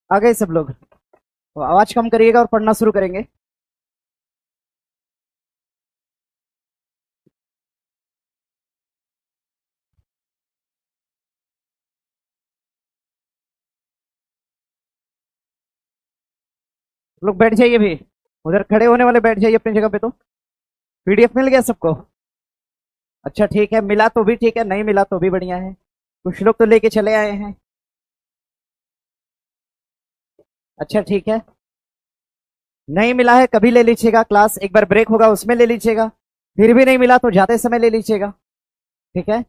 आ गए सब लोग? तो आवाज कम करिएगा और पढ़ना शुरू करेंगे। लोग बैठ जाइए भी। उधर खड़े होने वाले बैठ जाइए अपनी जगह पे। तो पीडीएफ मिल गया सबको? अच्छा ठीक है, मिला तो भी ठीक है, नहीं मिला तो भी बढ़िया है। कुछ लोग तो लेके चले आए हैं। अच्छा ठीक है। नहीं मिला है कभी ले लीजिएगा, क्लास एक बार ब्रेक होगा उसमें ले लीजिएगा। फिर भी नहीं मिला तो जाते समय ले लीजिएगा। ठीक है।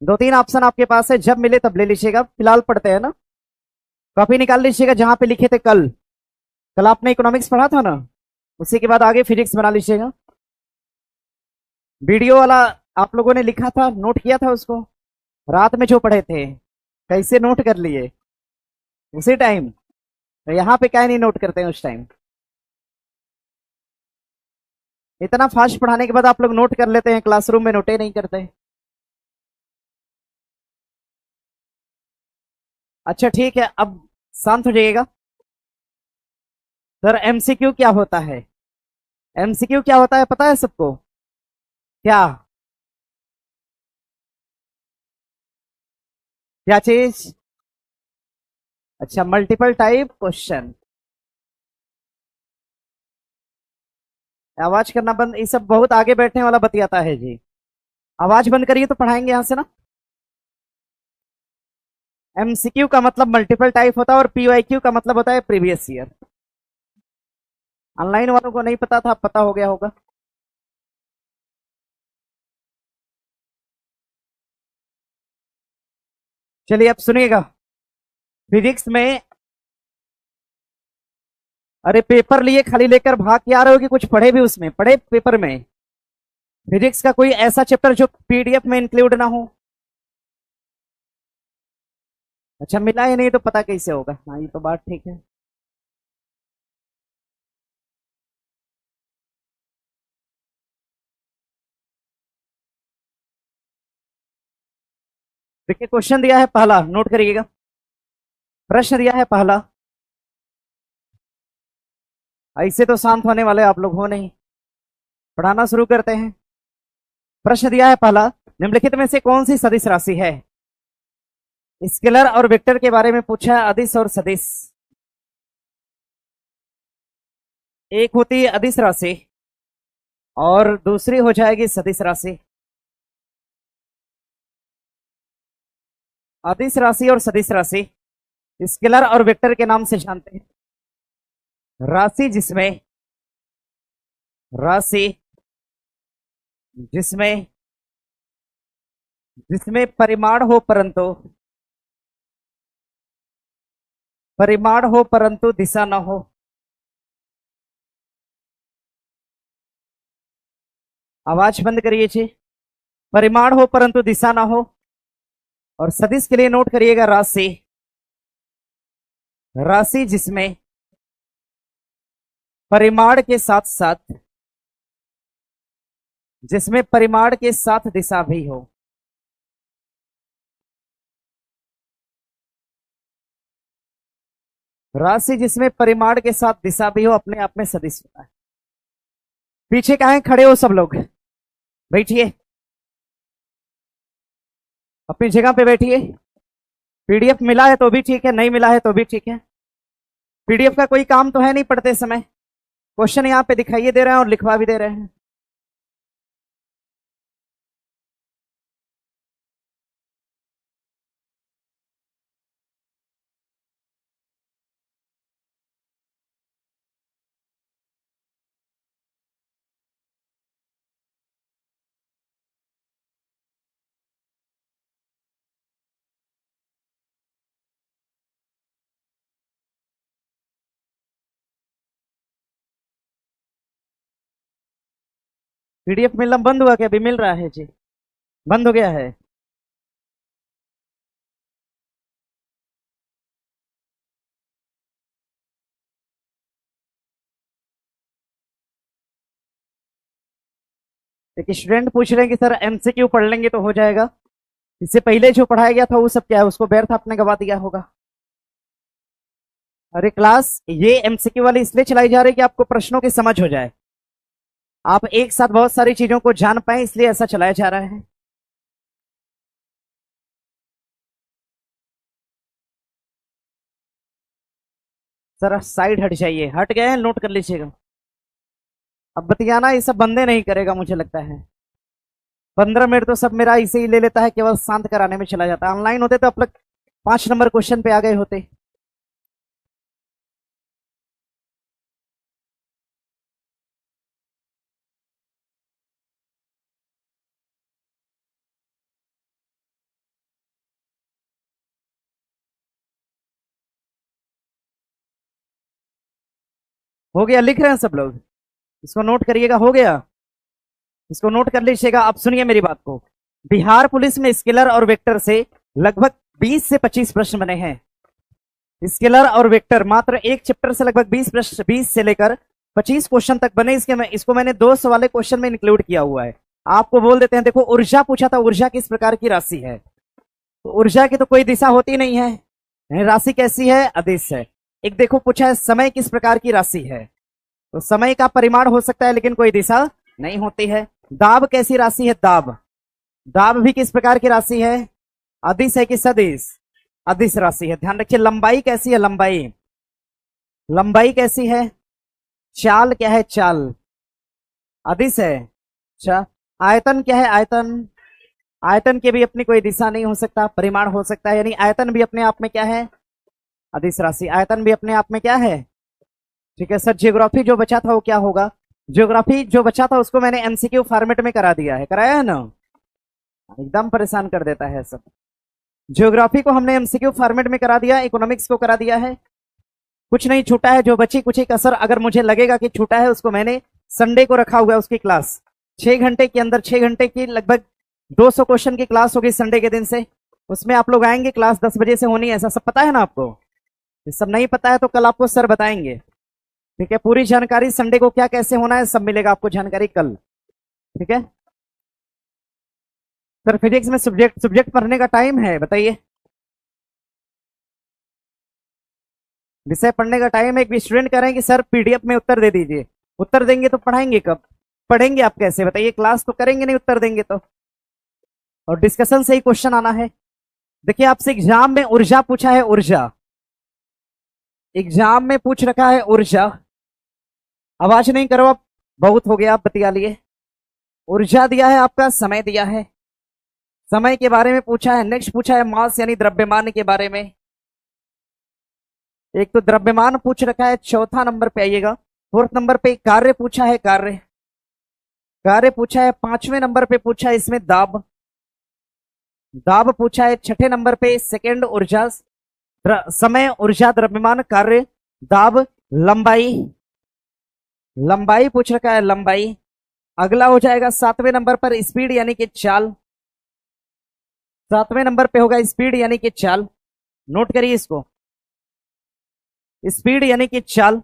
दो तीन ऑप्शन आपके पास है, जब मिले तब ले लीजिएगा। फिलहाल पढ़ते हैं ना। कॉपी निकाल लीजिएगा जहां पे लिखे थे कल। कल आपने इकोनॉमिक्स पढ़ा था ना, उसी के बाद आगे फिजिक्स बना लीजिएगा। वीडियो वाला आप लोगों ने लिखा था, नोट किया था उसको? रात में जो पढ़े थे कैसे नोट कर लिए उसी टाइम? तो यहाँ पे क्या नहीं नोट करते हैं उस टाइम? इतना फास्ट पढ़ाने के बाद आप लोग नोट कर लेते हैं, क्लासरूम में नोटे नहीं करते। अच्छा ठीक है, अब शांत हो जाइएगा। सर एमसीक्यू क्या होता है? एमसीक्यू क्या होता है पता है सबको? क्या? क्या चीज? अच्छा, मल्टीपल टाइप क्वेश्चन। आवाज करना बंद, ये सब बहुत आगे बैठने वाला बतियाता है जी। आवाज बंद करिए तो पढ़ाएंगे यहां से ना। एमसीक्यू का मतलब मल्टीपल टाइप होता है और पीवाईक्यू का मतलब होता है प्रीवियस ईयर। ऑनलाइन वालों को नहीं पता था, पता हो गया होगा। चलिए अब सुनिएगा। फिजिक्स में, अरे पेपर लिए खाली लेकर भाग के आ रहे हो कि कुछ पढ़े भी? उसमें पढ़े पेपर में? फिजिक्स का कोई ऐसा चैप्टर जो पीडीएफ में इंक्लूड ना हो? अच्छा मिला ही नहीं तो पता कैसे होगा? हाँ ये तो बात ठीक है। देखिए क्वेश्चन दिया है पहला, नोट करिएगा। प्रश्न दिया है पहला। ऐसे तो शांत होने वाले आप लोग हो नहीं। पढ़ाना शुरू करते हैं। प्रश्न दिया है पहला, निम्नलिखित में से कौन सी सदिश राशि है? स्केलर और वेक्टर के बारे में पूछा है, अदिश और सदिश। एक होती है अदिश राशि और दूसरी हो जाएगी सदिश राशि। अदिश राशि और सदिश राशि स्केलर और वेक्टर के नाम से जानते हैं। राशि राशि जिसमें जिसमें परिमाण हो परंतु दिशा ना हो। आवाज बंद करिए जी। परिमाण हो परंतु दिशा ना हो। और सदिश के लिए नोट करिएगा राशि। राशि जिसमें परिमाण के साथ दिशा भी हो। राशि जिसमें परिमाण के साथ दिशा भी हो अपने आप में सदिश होता है। पीछे कहाँ खड़े हो सब लोग? बैठिए, अपनी जगह पे बैठिए। पीडीएफ मिला है तो भी ठीक है, नहीं मिला है तो भी ठीक है। पीडीएफ का कोई काम तो है नहीं पढ़ते समय। क्वेश्चन यहाँ पे दिखाइए दे रहे हैं और लिखवा भी दे रहे हैं। पीडीएफ मिलना बंद हुआ क्या? अभी मिल रहा है जी? बंद हो गया है? एक स्टूडेंट पूछ रहे हैं कि सर एमसीक्यू पढ़ लेंगे तो हो जाएगा? इससे पहले जो पढ़ाया गया था वो सब क्या है? उसको व्यर्थ आपने गवा दिया होगा। अरे क्लास, ये एमसीक्यू वाली इसलिए चलाई जा रही है कि आपको प्रश्नों की समझ हो जाए, आप एक साथ बहुत सारी चीजों को जान पाए, इसलिए ऐसा चलाया जा रहा है। सर साइड हट जाइए, हट गए हैं, नोट कर लीजिएगा। अब बतियाना ये सब बंदे नहीं करेगा मुझे लगता है। 15 मिनट तो सब मेरा इसे ही ले लेता है, केवल शांत कराने में चला जाता है। ऑनलाइन होते तो अब तक 5 नंबर क्वेश्चन पे आ गए होते। हो गया, लिख रहे हैं सब लोग? इसको नोट करिएगा, हो गया? इसको नोट कर लीजिएगा। अब सुनिए मेरी बात को। बिहार पुलिस में स्केलर और वेक्टर से लगभग 20 से 25 प्रश्न बने हैं। स्केलर और वेक्टर मात्र एक चैप्टर से लगभग 20 प्रश्न, 20 से लेकर 25 क्वेश्चन तक बने। इसको मैंने 200 वाले क्वेश्चन में इंक्लूड किया हुआ है। आपको बोल देते हैं, देखो ऊर्जा पूछा था, ऊर्जा किस प्रकार की राशि है? तो ऊर्जा की तो कोई दिशा होती नहीं है, राशि कैसी है? अदिश है। एक देखो पूछा है, समय किस प्रकार की राशि है? तो समय का परिमाण हो सकता है लेकिन कोई दिशा नहीं होती है। दाब कैसी राशि है? दाब, दाब भी किस प्रकार की राशि है? अदिश है कि सदिश? अदिश राशि है। ध्यान रखिए। लंबाई कैसी है? लंबाई, लंबाई कैसी है? चाल क्या है? चाल अदिश है। अच्छा, आयतन क्या है? आयतन, आयतन की भी अपनी कोई दिशा नहीं हो सकता, परिमाण हो सकता है, यानी आयतन भी अपने आप में क्या है? अदिश राशि। आयतन भी अपने आप में क्या है? ठीक है सर। ज्योग्राफी जो बचा था वो क्या होगा? ज्योग्राफी जो बचा था उसको मैंने एमसीक्यू फॉर्मेट में करा दिया है, कराया है ना? एकदम परेशान कर देता है सब। ज्योग्राफी को हमने एमसीक्यू फॉर्मेट में करा दिया, इकोनॉमिक्स को करा दिया है। कुछ नहीं छूटा है, जो बची कुछ एक असर अगर मुझे लगेगा कि छूटा है, उसको मैंने संडे को रखा हुआ है उसकी क्लास। 6 घंटे के अंदर, 6 घंटे की लगभग 200 क्वेश्चन की क्लास होगी संडे के दिन से। उसमें आप लोग आएंगे, क्लास 10 बजे से होनी है, ऐसा सब पता है ना आपको? ये सब नहीं पता है तो कल आपको सर बताएंगे। ठीक है, पूरी जानकारी संडे को क्या कैसे होना है सब मिलेगा आपको जानकारी कल। ठीक है सर। फिजिक्स में सब्जेक्ट सब्जेक्ट पढ़ने का टाइम है, बताइए। विषय पढ़ने का टाइम है। एक भी स्टूडेंट कह रहे हैं कि सर पीडीएफ में उत्तर दे दीजिए। उत्तर देंगे तो पढ़ाएंगे कब? पढ़ेंगे आप कैसे बताइए? क्लास तो करेंगे नहीं उत्तर देंगे तो। और डिस्कशन से ही क्वेश्चन आना है। देखिए आपसे एग्जाम में ऊर्जा पूछा है, ऊर्जा एग्जाम में पूछ रखा है ऊर्जा। आवाज नहीं करो आप, बहुत हो गया, आप बतिया लिए। ऊर्जा दिया है आपका, समय दिया है, समय के बारे में पूछा है। नेक्स्ट पूछा है मास यानी द्रव्यमान के बारे में। एक तो द्रव्यमान पूछ रखा है। चौथा नंबर पे आइएगा, 4th नंबर पे कार्य पूछा है, कार्य, कार्य पूछा है। 5वें नंबर पे पूछा है इसमें दाब, दाब पूछा है। 6ठे नंबर पे सेकेंड ऊर्जा, समय, ऊर्जा, द्रव्यमान, कार्य, दाब, लंबाई, लंबाई पूछ रखा है, लंबाई। अगला हो जाएगा 7वें नंबर पर स्पीड यानी कि चाल। 7वें नंबर पे होगा स्पीड यानी कि चाल, नोट करिए इसको, स्पीड यानी कि चाल।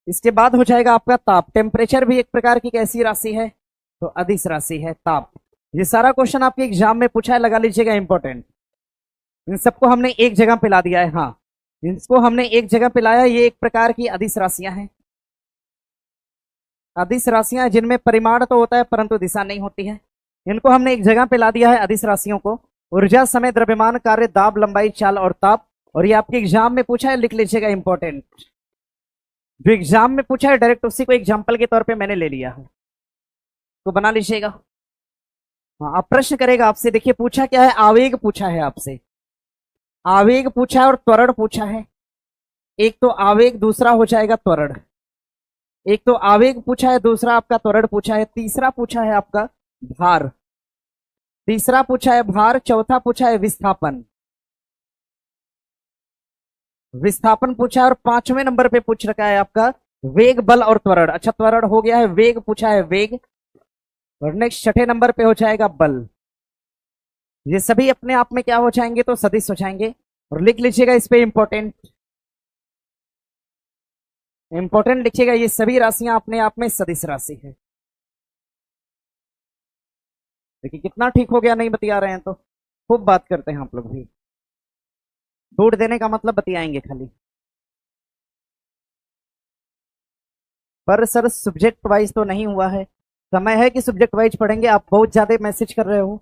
इसके बाद हो जाएगा आपका ताप। टेम्परेचर भी एक प्रकार की कैसी राशि है? तो अदिश राशि है, ताप। ये सारा क्वेश्चन आपके एग्जाम में पूछा है, लगा लीजिएगा इंपॉर्टेंट। इन सबको हमने एक जगह पे ला दिया है। हाँ, इसको हमने एक जगह पे लाया। ये एक प्रकार की अदिश राशियां हैं। अदिश राशियां जिनमें परिमाण तो होता है परंतु दिशा नहीं होती है। इनको हमने एक जगह पे ला दिया है, अदिश राशियों को। ऊर्जा, समय, द्रव्यमान, कार्य, दाब, लंबाई, चाल और ताप। और ये आपके एग्जाम में पूछा है, लिख लीजिएगा इंपॉर्टेंट। जो एग्जाम में पूछा है डायरेक्ट उसी को एग्जाम्पल के तौर पे मैंने ले लिया है, तो बना लीजिएगा। हाँ, अब प्रश्न करेगा आपसे। देखिए पूछा क्या है, आवेग पूछा है आपसे। आवेग पूछा है और त्वरण पूछा है। एक तो आवेग, दूसरा हो जाएगा त्वरण। एक तो आवेग पूछा है, दूसरा आपका त्वरण पूछा है। तीसरा पूछा है आपका भार, तीसरा पूछा है भार। चौथा पूछा है विस्थापन, विस्थापन पूछा है। और 5वें नंबर पे पूछ रखा है आपका वेग, बल और त्वरण। अच्छा, त्वरण हो गया है, वेग पूछा है, वेग। और नेक्स्ट 6ठे नंबर पे हो जाएगा बल। ये सभी अपने आप में क्या हो जाएंगे? तो सदिश हो जाएंगे। और लिख लीजिएगा इस पे इंपॉर्टेंट, इंपॉर्टेंट लिखिएगा, ये सभी राशियां अपने आप में सदिश राशि है। देखिए कितना ठीक हो गया, नहीं बतिया रहे हैं तो खूब बात करते हैं आप लोग भी। छूट देने का मतलब बतियाएंगे खाली। पर सर सब्जेक्ट वाइज तो नहीं हुआ है। समय है कि सब्जेक्ट वाइज पढ़ेंगे। आप बहुत ज्यादा मैसेज कर रहे हो।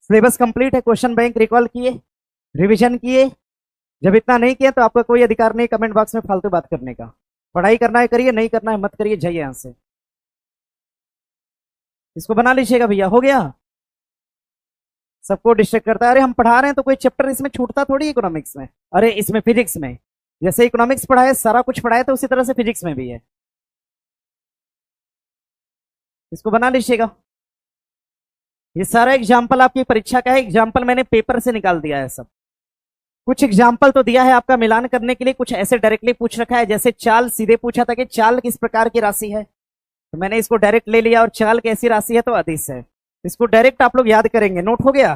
सिलेबस कंप्लीट है, क्वेश्चन बैंक रिकॉल किए, रिवीजन किए। जब इतना नहीं किया तो आपका कोई अधिकार नहीं कमेंट बॉक्स में फालतू बात करने का। पढ़ाई करना है करिए, नहीं करना है मत करिए, जाइए यहां से। इसको बना लीजिएगा भैया, हो गया। सबको डिस्ट्रैक्ट करता है। अरे हम पढ़ा रहे हैं तो कोई चैप्टर इसमें छूटता थोड़ी इकोनॉमिक्स में, अरे इसमें फिजिक्स में जैसे इकोनॉमिक्स पढ़ाए सारा कुछ पढ़ाए तो उसी तरह से फिजिक्स में भी है। इसको बना लीजिएगा। ये सारा एग्जाम्पल आपकी परीक्षा का है, एग्जाम्पल मैंने पेपर से निकाल दिया है सब। कुछ एग्जाम्पल तो दिया है आपका मिलान करने के लिए, कुछ ऐसे डायरेक्टली पूछ रखा है। जैसे चाल सीधे पूछा था कि चाल किस प्रकार की राशि है, तो मैंने इसको डायरेक्ट ले लिया। और चाल कैसी राशि है तो अदिश है। इसको डायरेक्ट आप लोग याद करेंगे। नोट हो गया?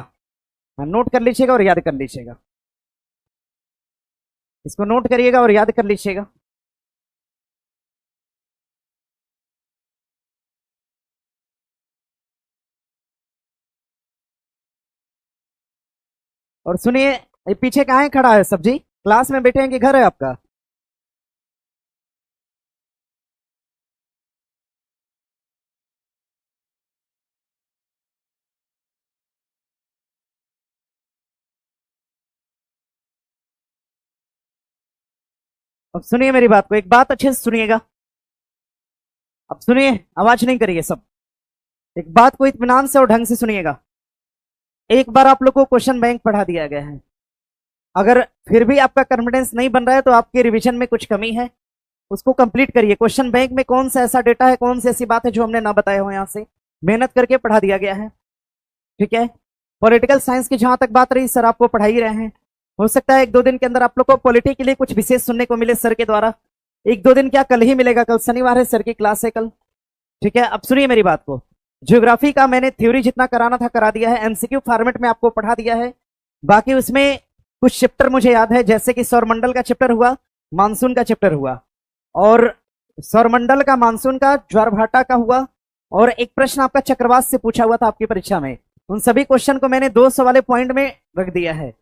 हाँ, नोट कर लीजिएगा और याद कर लीजिएगा। इसको नोट करिएगा और याद कर लीजिएगा। और सुनिए, ये पीछे कहाँ खड़ा है सब्जी? क्लास में बैठे हैं कि घर है आपका? अब सुनिए मेरी बात को, एक बात अच्छे से सुनिएगा। अब सुनिए, आवाज नहीं करिए सब। एक बात को इत्मीनान से और ढंग से सुनिएगा। एक बार आप लोग को क्वेश्चन बैंक पढ़ा दिया गया है। अगर फिर भी आपका कॉन्फिडेंस नहीं बन रहा है तो आपके रिवीजन में कुछ कमी है, उसको कंप्लीट करिए। क्वेश्चन बैंक में कौन सा ऐसा डेटा है, कौन सी ऐसी बात है जो हमने ना बताया हो, यहां से मेहनत करके पढ़ा दिया गया है। ठीक है। पॉलिटिकल साइंस की जहां तक बात रही, सर आपको पढ़ा ही रहे हैं। हो सकता है एक दो दिन के अंदर आप लोग को पॉलिटी के लिए कुछ विशेष सुनने को मिले सर के द्वारा। एक दो दिन क्या, कल ही मिलेगा, कल शनिवार है, सर की क्लास है कल। ठीक है। अब सुनिए मेरी बात को। ज्योग्राफी का मैंने थ्योरी जितना कराना था करा दिया है, एमसीक्यू फॉर्मेट में आपको पढ़ा दिया है। बाकी उसमें कुछ चैप्टर मुझे याद है, जैसे कि सौरमंडल का चैप्टर हुआ, मानसून का चैप्टर हुआ, और सौरमंडल का, मानसून का, ज्वारभाटा का हुआ, और एक प्रश्न आपका चक्रवात से पूछा हुआ था आपकी परीक्षा में। उन सभी क्वेश्चन को मैंने 200 वाले पॉइंट में रख दिया है।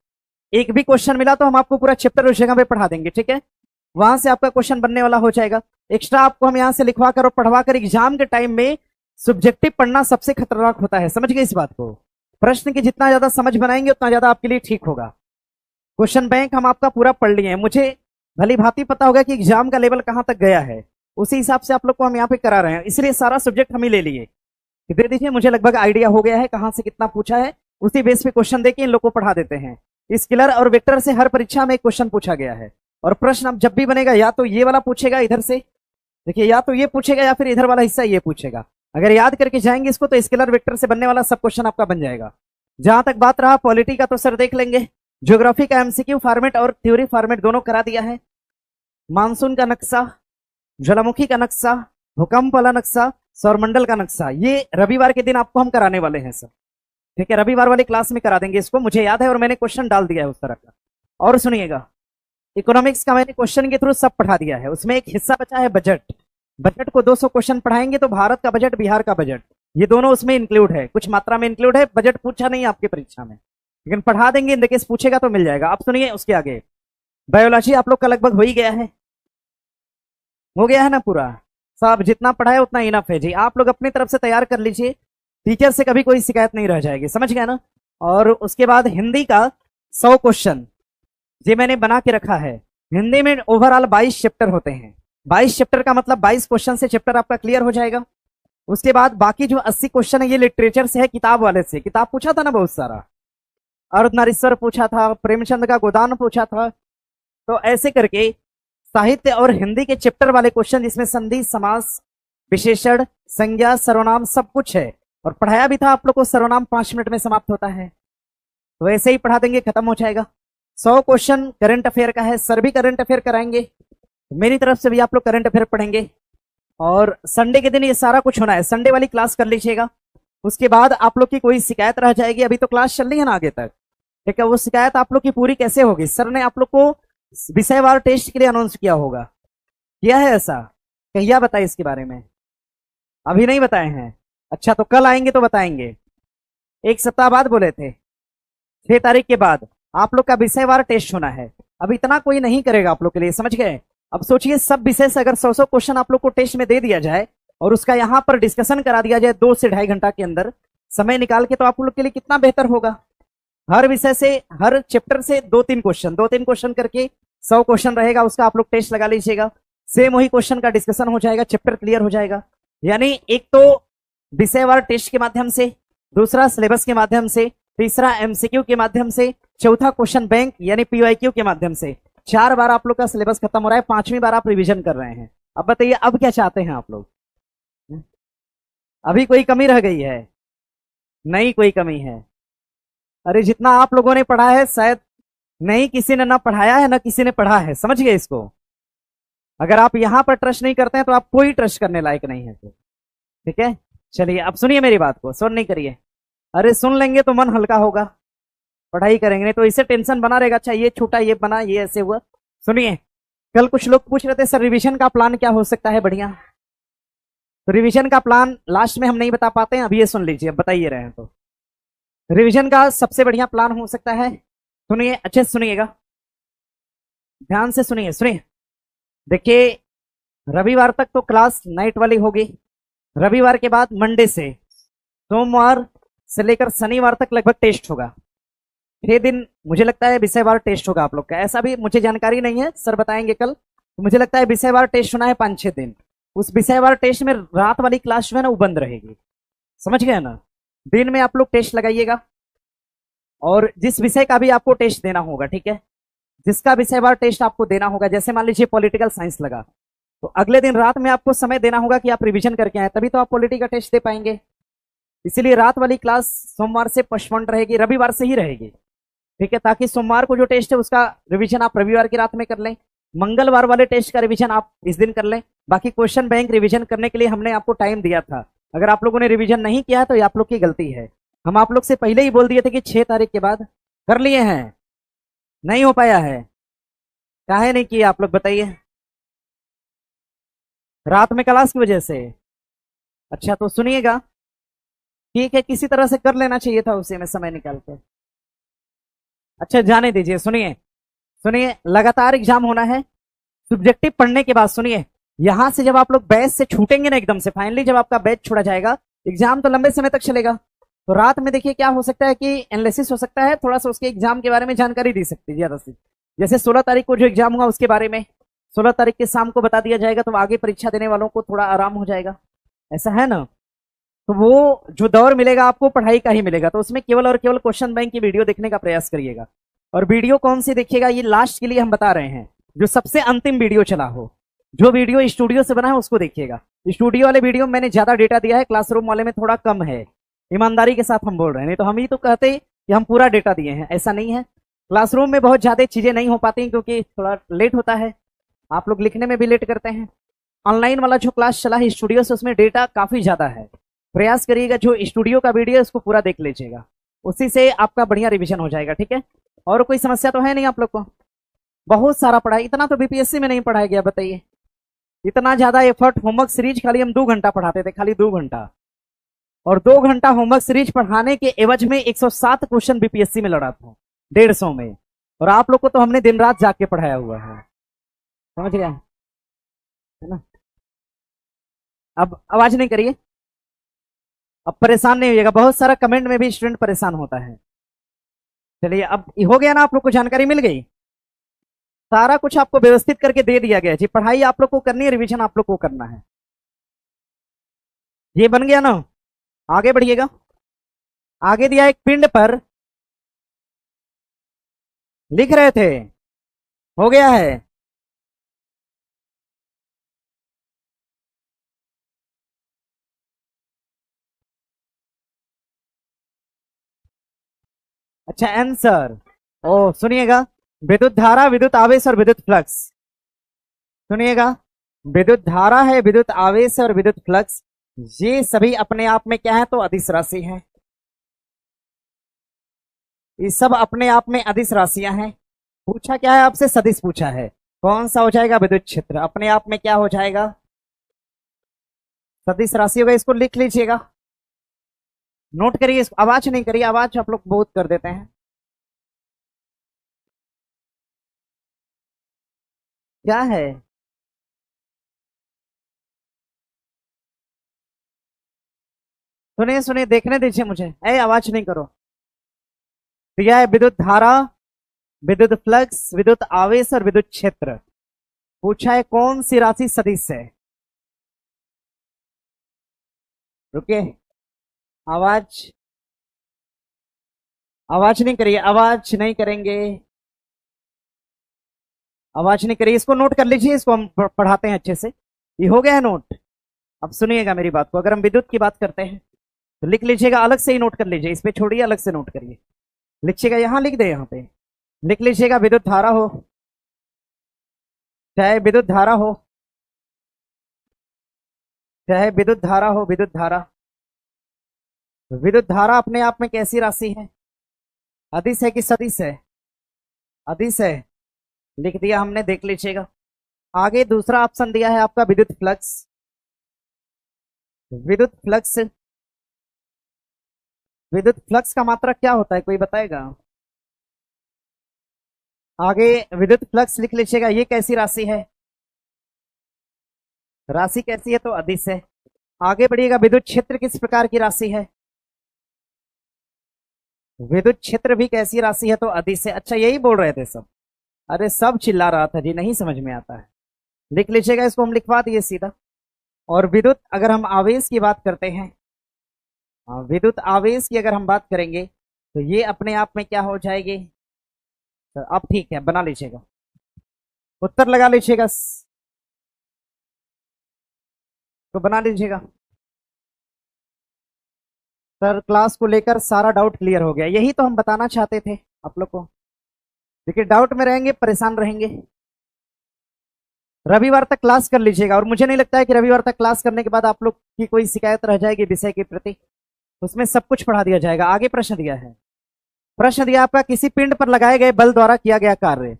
एक भी क्वेश्चन मिला तो हम आपको पूरा चैप्टर उस जगह पे पढ़ा देंगे। ठीक है। वहां से आपका क्वेश्चन बनने वाला हो जाएगा। एक्स्ट्रा आपको हम यहां से लिखवा कर और पढ़वा कर एग्जाम के टाइम में सब्जेक्टिव पढ़ना सबसे खतरनाक होता है। समझ गए इस बात को? प्रश्न की जितना ज्यादा समझ बनाएंगे उतना ज्यादा आपके लिए ठीक होगा। क्वेश्चन बैंक हम आपका पूरा पढ़ लिए हैं। मुझे भली भांति पता होगा कि एग्जाम का लेवल कहां तक गया है, उसी हिसाब से आप लोग को हम यहाँ पे करा रहे हैं। इसलिए सारा सब्जेक्ट हम ही ले लिए। दे दीजिए, मुझे लगभग आइडिया हो गया है कहां से कितना पूछा है। उसी बेस पे क्वेश्चन देके इन लोग को पढ़ा देते हैं। स्केलर और वेक्टर से हर परीक्षा में एक क्वेश्चन पूछा गया है। और प्रश्न अब जब भी बनेगा, या तो ये वाला पूछेगा इधर से, देखिए, या तो ये पूछेगा या फिर इधर वाला हिस्सा ये पूछेगा। अगर याद करके जाएंगे इसको तो स्केलर वेक्टर से बनने वाला सब क्वेश्चन आपका बन जाएगा। जहां तक बात रहा पॉलिटी का, तो सर देख लेंगे। ज्योग्राफी का एमसीक्यू फॉर्मेट और थ्योरी फॉर्मेट दोनों करा दिया है। मानसून का नक्शा, ज्वालामुखी का नक्शा, भूकंप वाला नक्शा, सौरमंडल का नक्शा, ये रविवार के दिन आपको हम कराने वाले हैं सर। ठीक है, रविवार वाली क्लास में करा देंगे इसको, मुझे याद है और मैंने क्वेश्चन डाल दिया है उस तरह का। और सुनिएगा, इकोनॉमिक्स का मैंने क्वेश्चन के थ्रू सब पढ़ा दिया है। उसमें एक हिस्सा बचा है बजट। बजट को 200 क्वेश्चन पढ़ाएंगे तो भारत का बजट, बिहार का बजट, ये दोनों उसमें इंक्लूड है, कुछ मात्रा में इंक्लूड है। बजट पूछा नहीं आपकी परीक्षा में, लेकिन पढ़ा देंगे। इन केस पूछेगा तो मिल जाएगा। आप सुनिए उसके आगे। बायोलॉजी आप लोग का लगभग हो ही गया है, हो गया है ना पूरा? सब जितना पढ़ा है उतना इनफ है जी। आप लोग अपनी तरफ से तैयार कर लीजिए, टीचर से कभी कोई शिकायत नहीं रह जाएगी। समझ गया ना? और उसके बाद हिंदी का 100 क्वेश्चन ये मैंने बना के रखा है। हिंदी में ओवरऑल 22 चैप्टर होते हैं। 22 चैप्टर का मतलब 22 क्वेश्चन से चैप्टर आपका क्लियर हो जाएगा। उसके बाद बाकी जो 80 क्वेश्चन है ये लिटरेचर से है, किताब वाले से। किताब पूछा था ना बहुत सारा, अर्धनारीश्वर पूछा था, प्रेमचंद का गोदान पूछा था। तो ऐसे करके साहित्य और हिंदी के चैप्टर वाले क्वेश्चन, जिसमें संधि, समास, विशेषण, संज्ञा, सर्वनाम सब कुछ है। और पढ़ाया भी था आप लोग को, सर्वनाम 5 मिनट में समाप्त होता है। तो ऐसे ही पढ़ा देंगे, खत्म हो जाएगा। 100 क्वेश्चन करंट अफेयर का है, सर भी करंट अफेयर कराएंगे, मेरी तरफ से भी आप लोग करंट अफेयर पढ़ेंगे। और संडे के दिन ये सारा कुछ होना है, संडे वाली क्लास कर लीजिएगा। उसके बाद आप लोग की कोई शिकायत रह जाएगी, अभी तो क्लास चल रही है ना आगे तक, ठीक है, वो शिकायत आप लोग की पूरी कैसे होगी? सर ने आप लोग को विषयवार टेस्ट के लिए अनाउंस किया होगा, किया है ऐसा? कहिया बताए इसके बारे में? अभी नहीं बताए हैं? अच्छा, तो कल आएंगे तो बताएंगे। एक सप्ताह बाद बोले थे, 6 तारीख के बाद आप लोग का विषयवार टेस्ट होना है। अब इतना कोई नहीं करेगा आप लोग के लिए, समझ गए? अब सोचिए सब विषय से अगर 100 क्वेश्चन आप लोग को टेस्ट में दे दिया जाए और उसका यहाँ पर डिस्कशन करा दिया जाए 2 से 2.5 घंटा के अंदर समय निकाल के, तो आप लोग के लिए कितना बेहतर होगा। हर विषय से, हर चैप्टर से 2-3 क्वेश्चन करके 100 क्वेश्चन रहेगा, उसका आप लोग टेस्ट लगा लीजिएगा। सेम वही क्वेश्चन का डिस्कशन हो जाएगा, चैप्टर क्लियर हो जाएगा। यानी एक तो विषयवार टेस्ट के माध्यम से, दूसरा सिलेबस के माध्यम से, तीसरा एमसीक्यू के माध्यम से, चौथा क्वेश्चन बैंक यानी पीवाईक्यू के माध्यम से। 4 बार आप लोग का सिलेबस खत्म हो रहा है, 5वीं बार आप रिवीजन कर रहे हैं। अब बताइए अब क्या चाहते हैं आप लोग? अभी कोई कमी रह गई है? नहीं कोई कमी है। अरे जितना आप लोगों ने पढ़ा है शायद नहीं किसी ने ना पढ़ाया है ना किसी ने पढ़ा है, समझ गए इसको। अगर आप यहां पर ट्रस्ट नहीं करते हैं तो आप कोई ट्रस्ट करने लायक नहीं है। ठीक है, चलिए अब सुनिए मेरी बात को, सुन नहीं करिए। अरे सुन लेंगे तो मन हल्का होगा, पढ़ाई करेंगे नहीं तो इससे टेंशन बना रहेगा। अच्छा ये छूटा, ये बना, ये ऐसे हुआ। सुनिए, कल कुछ लोग पूछ रहे थे सर रिवीजन का प्लान क्या हो सकता है बढ़िया। तो रिवीजन का प्लान लास्ट में हम नहीं बता पाते हैं, अब ये सुन लीजिए, अब बताइए रहे हैं तो रिवीजन का सबसे बढ़िया प्लान हो सकता है। सुनिए अच्छे से सुनिएगा, ध्यान से सुनिए। देखिए रविवार तक तो क्लास नाइट वाली होगी, रविवार के बाद मंडे से सोमवार से लेकर शनिवार तक लगभग टेस्ट होगा। 6 दिन मुझे लगता है विषयवार टेस्ट होगा आप लोग का, ऐसा भी मुझे जानकारी नहीं है, सर बताएंगे कल। तो मुझे लगता है विषयवार टेस्ट होना है 5-6 दिन। उस विषयवार टेस्ट में रात वाली क्लास जो है ना वो बंद रहेगी, समझ गए ना। दिन में आप लोग टेस्ट लगाइएगा और जिस विषय का भी आपको टेस्ट देना होगा, ठीक है, जिसका विषयवार टेस्ट आपको देना होगा, जैसे मान लीजिए पॉलिटिकल साइंस लगा तो अगले दिन रात में आपको समय देना होगा कि आप रिवीजन करके आए, तभी तो आप पॉलिटी का टेस्ट दे पाएंगे। इसीलिए रात वाली क्लास सोमवार से पोस्टपोन्ड रहेगी, रविवार से ही रहेगी, ठीक है, ताकि सोमवार को जो टेस्ट है उसका रिवीजन आप रविवार की रात में कर लें, मंगलवार वाले टेस्ट का रिवीजन आप इस दिन कर लें। बाकी क्वेश्चन बैंक रिवीजन करने के लिए हमने आपको टाइम दिया था, अगर आप लोगों ने रिवीजन नहीं किया तो ये आप लोग की गलती है। हम आप लोग से पहले ही बोल दिए थे कि 6 तारीख के बाद कर लिए हैं, नहीं हो पाया है, काहे नहीं किया आप लोग बताइए? रात में क्लास की वजह से। अच्छा तो सुनिएगा, ठीक है, किसी तरह से कर लेना चाहिए था उसी में समय निकाल के। अच्छा जाने दीजिए, सुनिए लगातार एग्जाम होना है, सब्जेक्टिव पढ़ने के बाद सुनिए, यहां से जब आप लोग बैच से छूटेंगे ना एकदम से, फाइनली जब आपका बैच छोड़ा जाएगा, एग्जाम तो लंबे समय तक चलेगा। तो रात में देखिए क्या हो सकता है कि एनालिसिस हो सकता है, थोड़ा सा उसके एग्जाम के बारे में जानकारी दी सकती है ज्यादा से। जैसे 16 तारीख को जो एग्जाम हुआ उसके बारे में 16 तारीख के शाम को बता दिया जाएगा, तो आगे परीक्षा देने वालों को थोड़ा आराम हो जाएगा, ऐसा है ना। तो वो जो दौर मिलेगा आपको पढ़ाई का ही मिलेगा, तो उसमें केवल और केवल क्वेश्चन बैंक की वीडियो देखने का प्रयास करिएगा। और वीडियो कौन सी देखिएगा ये लास्ट के लिए हम बता रहे हैं, जो सबसे अंतिम वीडियो चला हो, जो वीडियो स्टूडियो से बना है उसको देखिएगा। स्टूडियो वाले वीडियो में मैंने ज्यादा डेटा दिया है, क्लासरूम वाले में थोड़ा कम है, ईमानदारी के साथ हम बोल रहे हैं, नहीं तो हम ही तो कहते कि हम पूरा डेटा दिए हैं, ऐसा नहीं है। क्लासरूम में बहुत ज्यादा चीजें नहीं हो पाती क्योंकि थोड़ा लेट होता है, आप लोग लिखने में भी लेट करते हैं। ऑनलाइन वाला जो क्लास चला है स्टूडियो से, उसमें डेटा काफी ज्यादा है, प्रयास करिएगा जो स्टूडियो का वीडियो है उसको पूरा देख लीजिएगा, उसी से आपका बढ़िया रिवीजन हो जाएगा, ठीक है। और कोई समस्या तो है नहीं आप लोग को? बहुत सारा पढ़ाई, इतना तो बीपीएससी में नहीं पढ़ाया गया, बताइए इतना ज्यादा एफर्ट। होमवर्क सीरीज खाली हम 2 घंटा पढ़ाते थे, खाली 2 घंटा, और 2 घंटा होमवर्क सीरीज पढ़ाने के एवज में 107 क्वेश्चन बीपीएससी में लड़ा था 150 में, और आप लोग को तो हमने दिन रात जाग के पढ़ाया हुआ है, समझ गया है ना। अब आवाज नहीं करिए, अब परेशान नहीं होइएगा, बहुत सारा कमेंट में भी स्टूडेंट परेशान होता है। चलिए अब हो गया ना, आप लोग को जानकारी मिल गई, सारा कुछ आपको व्यवस्थित करके दे दिया गया जी। पढ़ाई आप लोग को करनी है, रिवीजन आप लोग को करना है, ये बन गया ना। आगे बढ़िएगा, आगे दिया एक पिंड पर लिख रहे थे, हो गया है। अच्छा आंसर, ओ सुनिएगा, विद्युत धारा, विद्युत आवेश और विद्युत फ्लक्स। सुनिएगा, विद्युत धारा है, विद्युत आवेश और विद्युत फ्लक्स, ये सभी अपने आप में क्या है, तो अदिश राशि है। ये सब अपने आप में अदिश राशियां हैं। पूछा क्या है आपसे? सदिश पूछा है, कौन सा हो जाएगा? विद्युत क्षेत्र अपने आप में क्या हो जाएगा? सदिश राशि होगा, इसको लिख लीजिएगा, नोट करिए इसको। आवाज नहीं करिए, आवाज आप लोग बहुत कर देते हैं। क्या है सुनिए सुनिए, देखने दीजिए मुझे, आवाज नहीं करो। तो यह है विद्युत धारा, विद्युत फ्लक्स, विद्युत आवेश और विद्युत क्षेत्र। पूछा है कौन सी राशि सदिश है। रुकिए, आवाज आवाज नहीं करिए, आवाज नहीं करेंगे, आवाज नहीं करिए। इसको नोट कर लीजिए, इसको हम पढ़ाते हैं अच्छे से। ये हो गया है नोट। अब सुनिएगा मेरी बात को, अगर हम विद्युत की बात करते हैं तो लिख लीजिएगा, अलग से ही नोट कर लीजिए, इस पे छोड़िए, अलग से नोट करिए। लिखिएगा, यहां लिख दे, यहां पे लिख लीजिएगा, विद्युत धारा हो, चाहे विद्युत धारा हो, चाहे विद्युत धारा हो, विद्युत धारा, विद्युत धारा अपने आप में कैसी राशि है, अदिश है कि सदिश है। अदिश है, लिख दिया हमने, देख लीजिएगा। आगे दूसरा ऑप्शन दिया है आपका विद्युत फ्लक्स। विद्युत फ्लक्स, विद्युत फ्लक्स का मात्रक क्या होता है, कोई बताएगा। आगे विद्युत फ्लक्स लिख लीजिएगा, ये कैसी राशि है, राशि कैसी है तो अदिश है। आगे बढ़िएगा, विद्युत क्षेत्र किस प्रकार की राशि है, विद्युत क्षेत्र भी कैसी राशि है तो अदिश है। अच्छा, यही बोल रहे थे सब, अरे सब चिल्ला रहा था जी, नहीं समझ में आता है। लिख लीजिएगा, इसको हम लिखवा दिए सीधा। और विद्युत, अगर हम आवेश की बात करते हैं, विद्युत आवेश की अगर हम बात करेंगे तो ये अपने आप में क्या हो जाएगी। तो अब ठीक है, बना लीजिएगा, उत्तर लगा लीजिएगा, तो बना लीजिएगा। सर क्लास को लेकर सारा डाउट क्लियर हो गया, यही तो हम बताना चाहते थे आप लोग को। देखिए डाउट में रहेंगे, परेशान रहेंगे। रविवार तक क्लास कर लीजिएगा, और मुझे नहीं लगता है कि रविवार तक क्लास करने के बाद आप लोग की कोई शिकायत रह जाएगी विषय के प्रति। उसमें सब कुछ पढ़ा दिया जाएगा। आगे प्रश्न दिया है, प्रश्न दिया आपका, किसी पिंड पर लगाए गए बल द्वारा किया गया कार्य।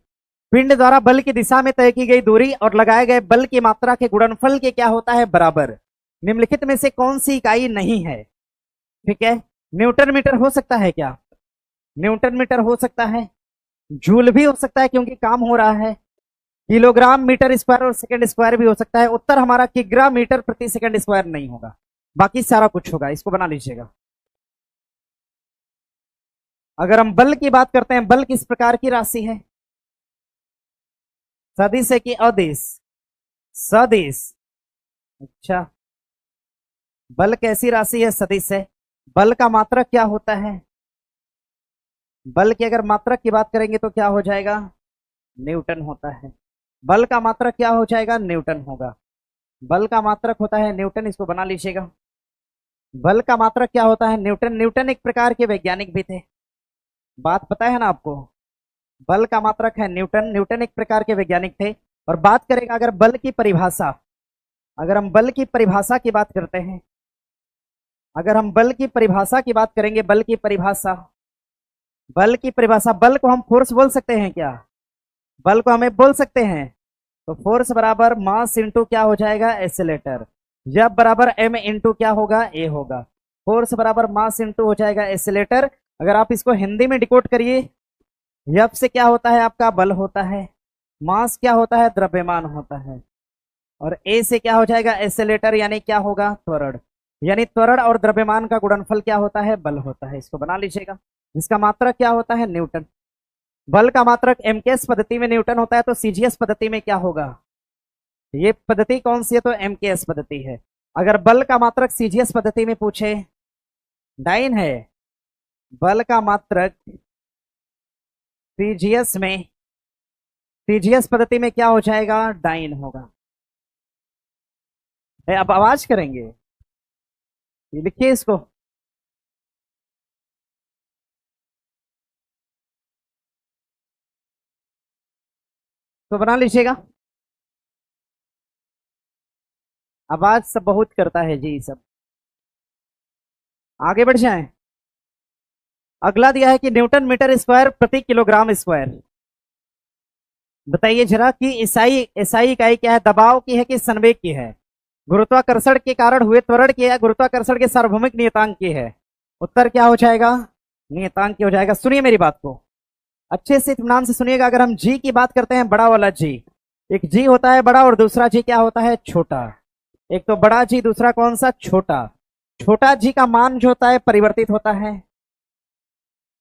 पिंड द्वारा बल की दिशा में तय की गई दूरी और लगाए गए बल की मात्रा के गुणनफल के क्या होता है, बराबर। निम्नलिखित में से कौन सी इकाई नहीं है। ठीक है, न्यूटन मीटर हो सकता है क्या, न्यूटन मीटर हो सकता है, जूल भी हो सकता है क्योंकि काम हो रहा है, किलोग्राम मीटर स्क्वायर और सेकंड स्क्वायर भी हो सकता है। उत्तर हमारा किग्रा मीटर प्रति सेकंड स्क्वायर नहीं होगा, बाकी सारा कुछ होगा। इसको बना लीजिएगा। अगर हम बल की बात करते हैं, बल किस प्रकार की राशि है, सदिश है कि अदिश, सदिश। अच्छा, बल कैसी राशि है, सदिश है। बल का मात्रक क्या होता है, बल की अगर मात्रक की बात करेंगे तो क्या हो जाएगा, न्यूटन होता है। बल का मात्रक क्या हो जाएगा, न्यूटन होगा। बल का मात्रक होता है न्यूटन, इसको बना लीजिएगा। बल का मात्रक क्या होता है, न्यूटन। न्यूटन एक प्रकार के वैज्ञानिक भी थे, बात पता है ना आपको। बल का मात्रक है न्यूटन, न्यूटन एक प्रकार के वैज्ञानिक थे। और बात करेगा अगर बल की परिभाषा, अगर हम बल की परिभाषा की बात करते हैं, अगर हम बल की परिभाषा की बात करेंगे, बल की परिभाषा, बल की परिभाषा, बल को हम फोर्स बोल सकते हैं क्या, बल को हमें बोल सकते हैं। तो फोर्स बराबर मास इंटू क्या हो जाएगा, एक्सेलेरेटर। जब बराबर एम इंटू क्या होगा, ए होगा। फोर्स बराबर मास इंटू हो जाएगा एक्सेलेरेटर। अगर आप इसको हिंदी में डिकोड करिए, एफ से क्या होता है आपका, बल होता है। मास क्या होता है, द्रव्यमान होता है। और ए से क्या हो जाएगा, एक्सेलेरेटर, यानी क्या होगा, त्वरण। यानी त्वरण और द्रव्यमान का गुणनफल क्या होता है, बल होता है। इसको बना लीजिएगा। इसका मात्रक क्या होता है, न्यूटन। बल का मात्रक एमकेएस पद्धति में न्यूटन होता है, तो सीजीएस पद्धति में क्या होगा, ये पद्धति कौन सी है, तो एमकेएस पद्धति है। अगर बल का मात्रक सीजीएस पद्धति में पूछे, डाइन है। बल का मात्रक सीजीएस में, सीजीएस पद्धति में क्या हो जाएगा, डाइन होगा। अब आवाज करेंगे, लिखिए इसको। तो बना लीजिएगा। आवाज सब बहुत करता है जी सब। आगे बढ़ जाएं। अगला दिया है कि न्यूटन मीटर स्क्वायर प्रति किलोग्राम स्क्वायर। बताइए जरा कि एसआई, एसआई इकाई क्या है, दबाव की है कि संवेग की है, गुरुत्वाकर्षण के कारण हुए त्वरण की है, गुरुत्वाकर्षण के सार्वभौमिक नियतांक की है। उत्तर क्या हो जाएगा, नियतांक की हो जाएगा। सुनिए मेरी बात को अच्छे से, इत्मीनान से सुनिएगा। अगर हम जी की बात करते हैं, बड़ा वाला जी, एक जी होता है बड़ा और दूसरा जी क्या होता है, छोटा। एक तो बड़ा जी, दूसरा कौन सा, छोटा। छोटा जी का मान जो होता है परिवर्तित होता है,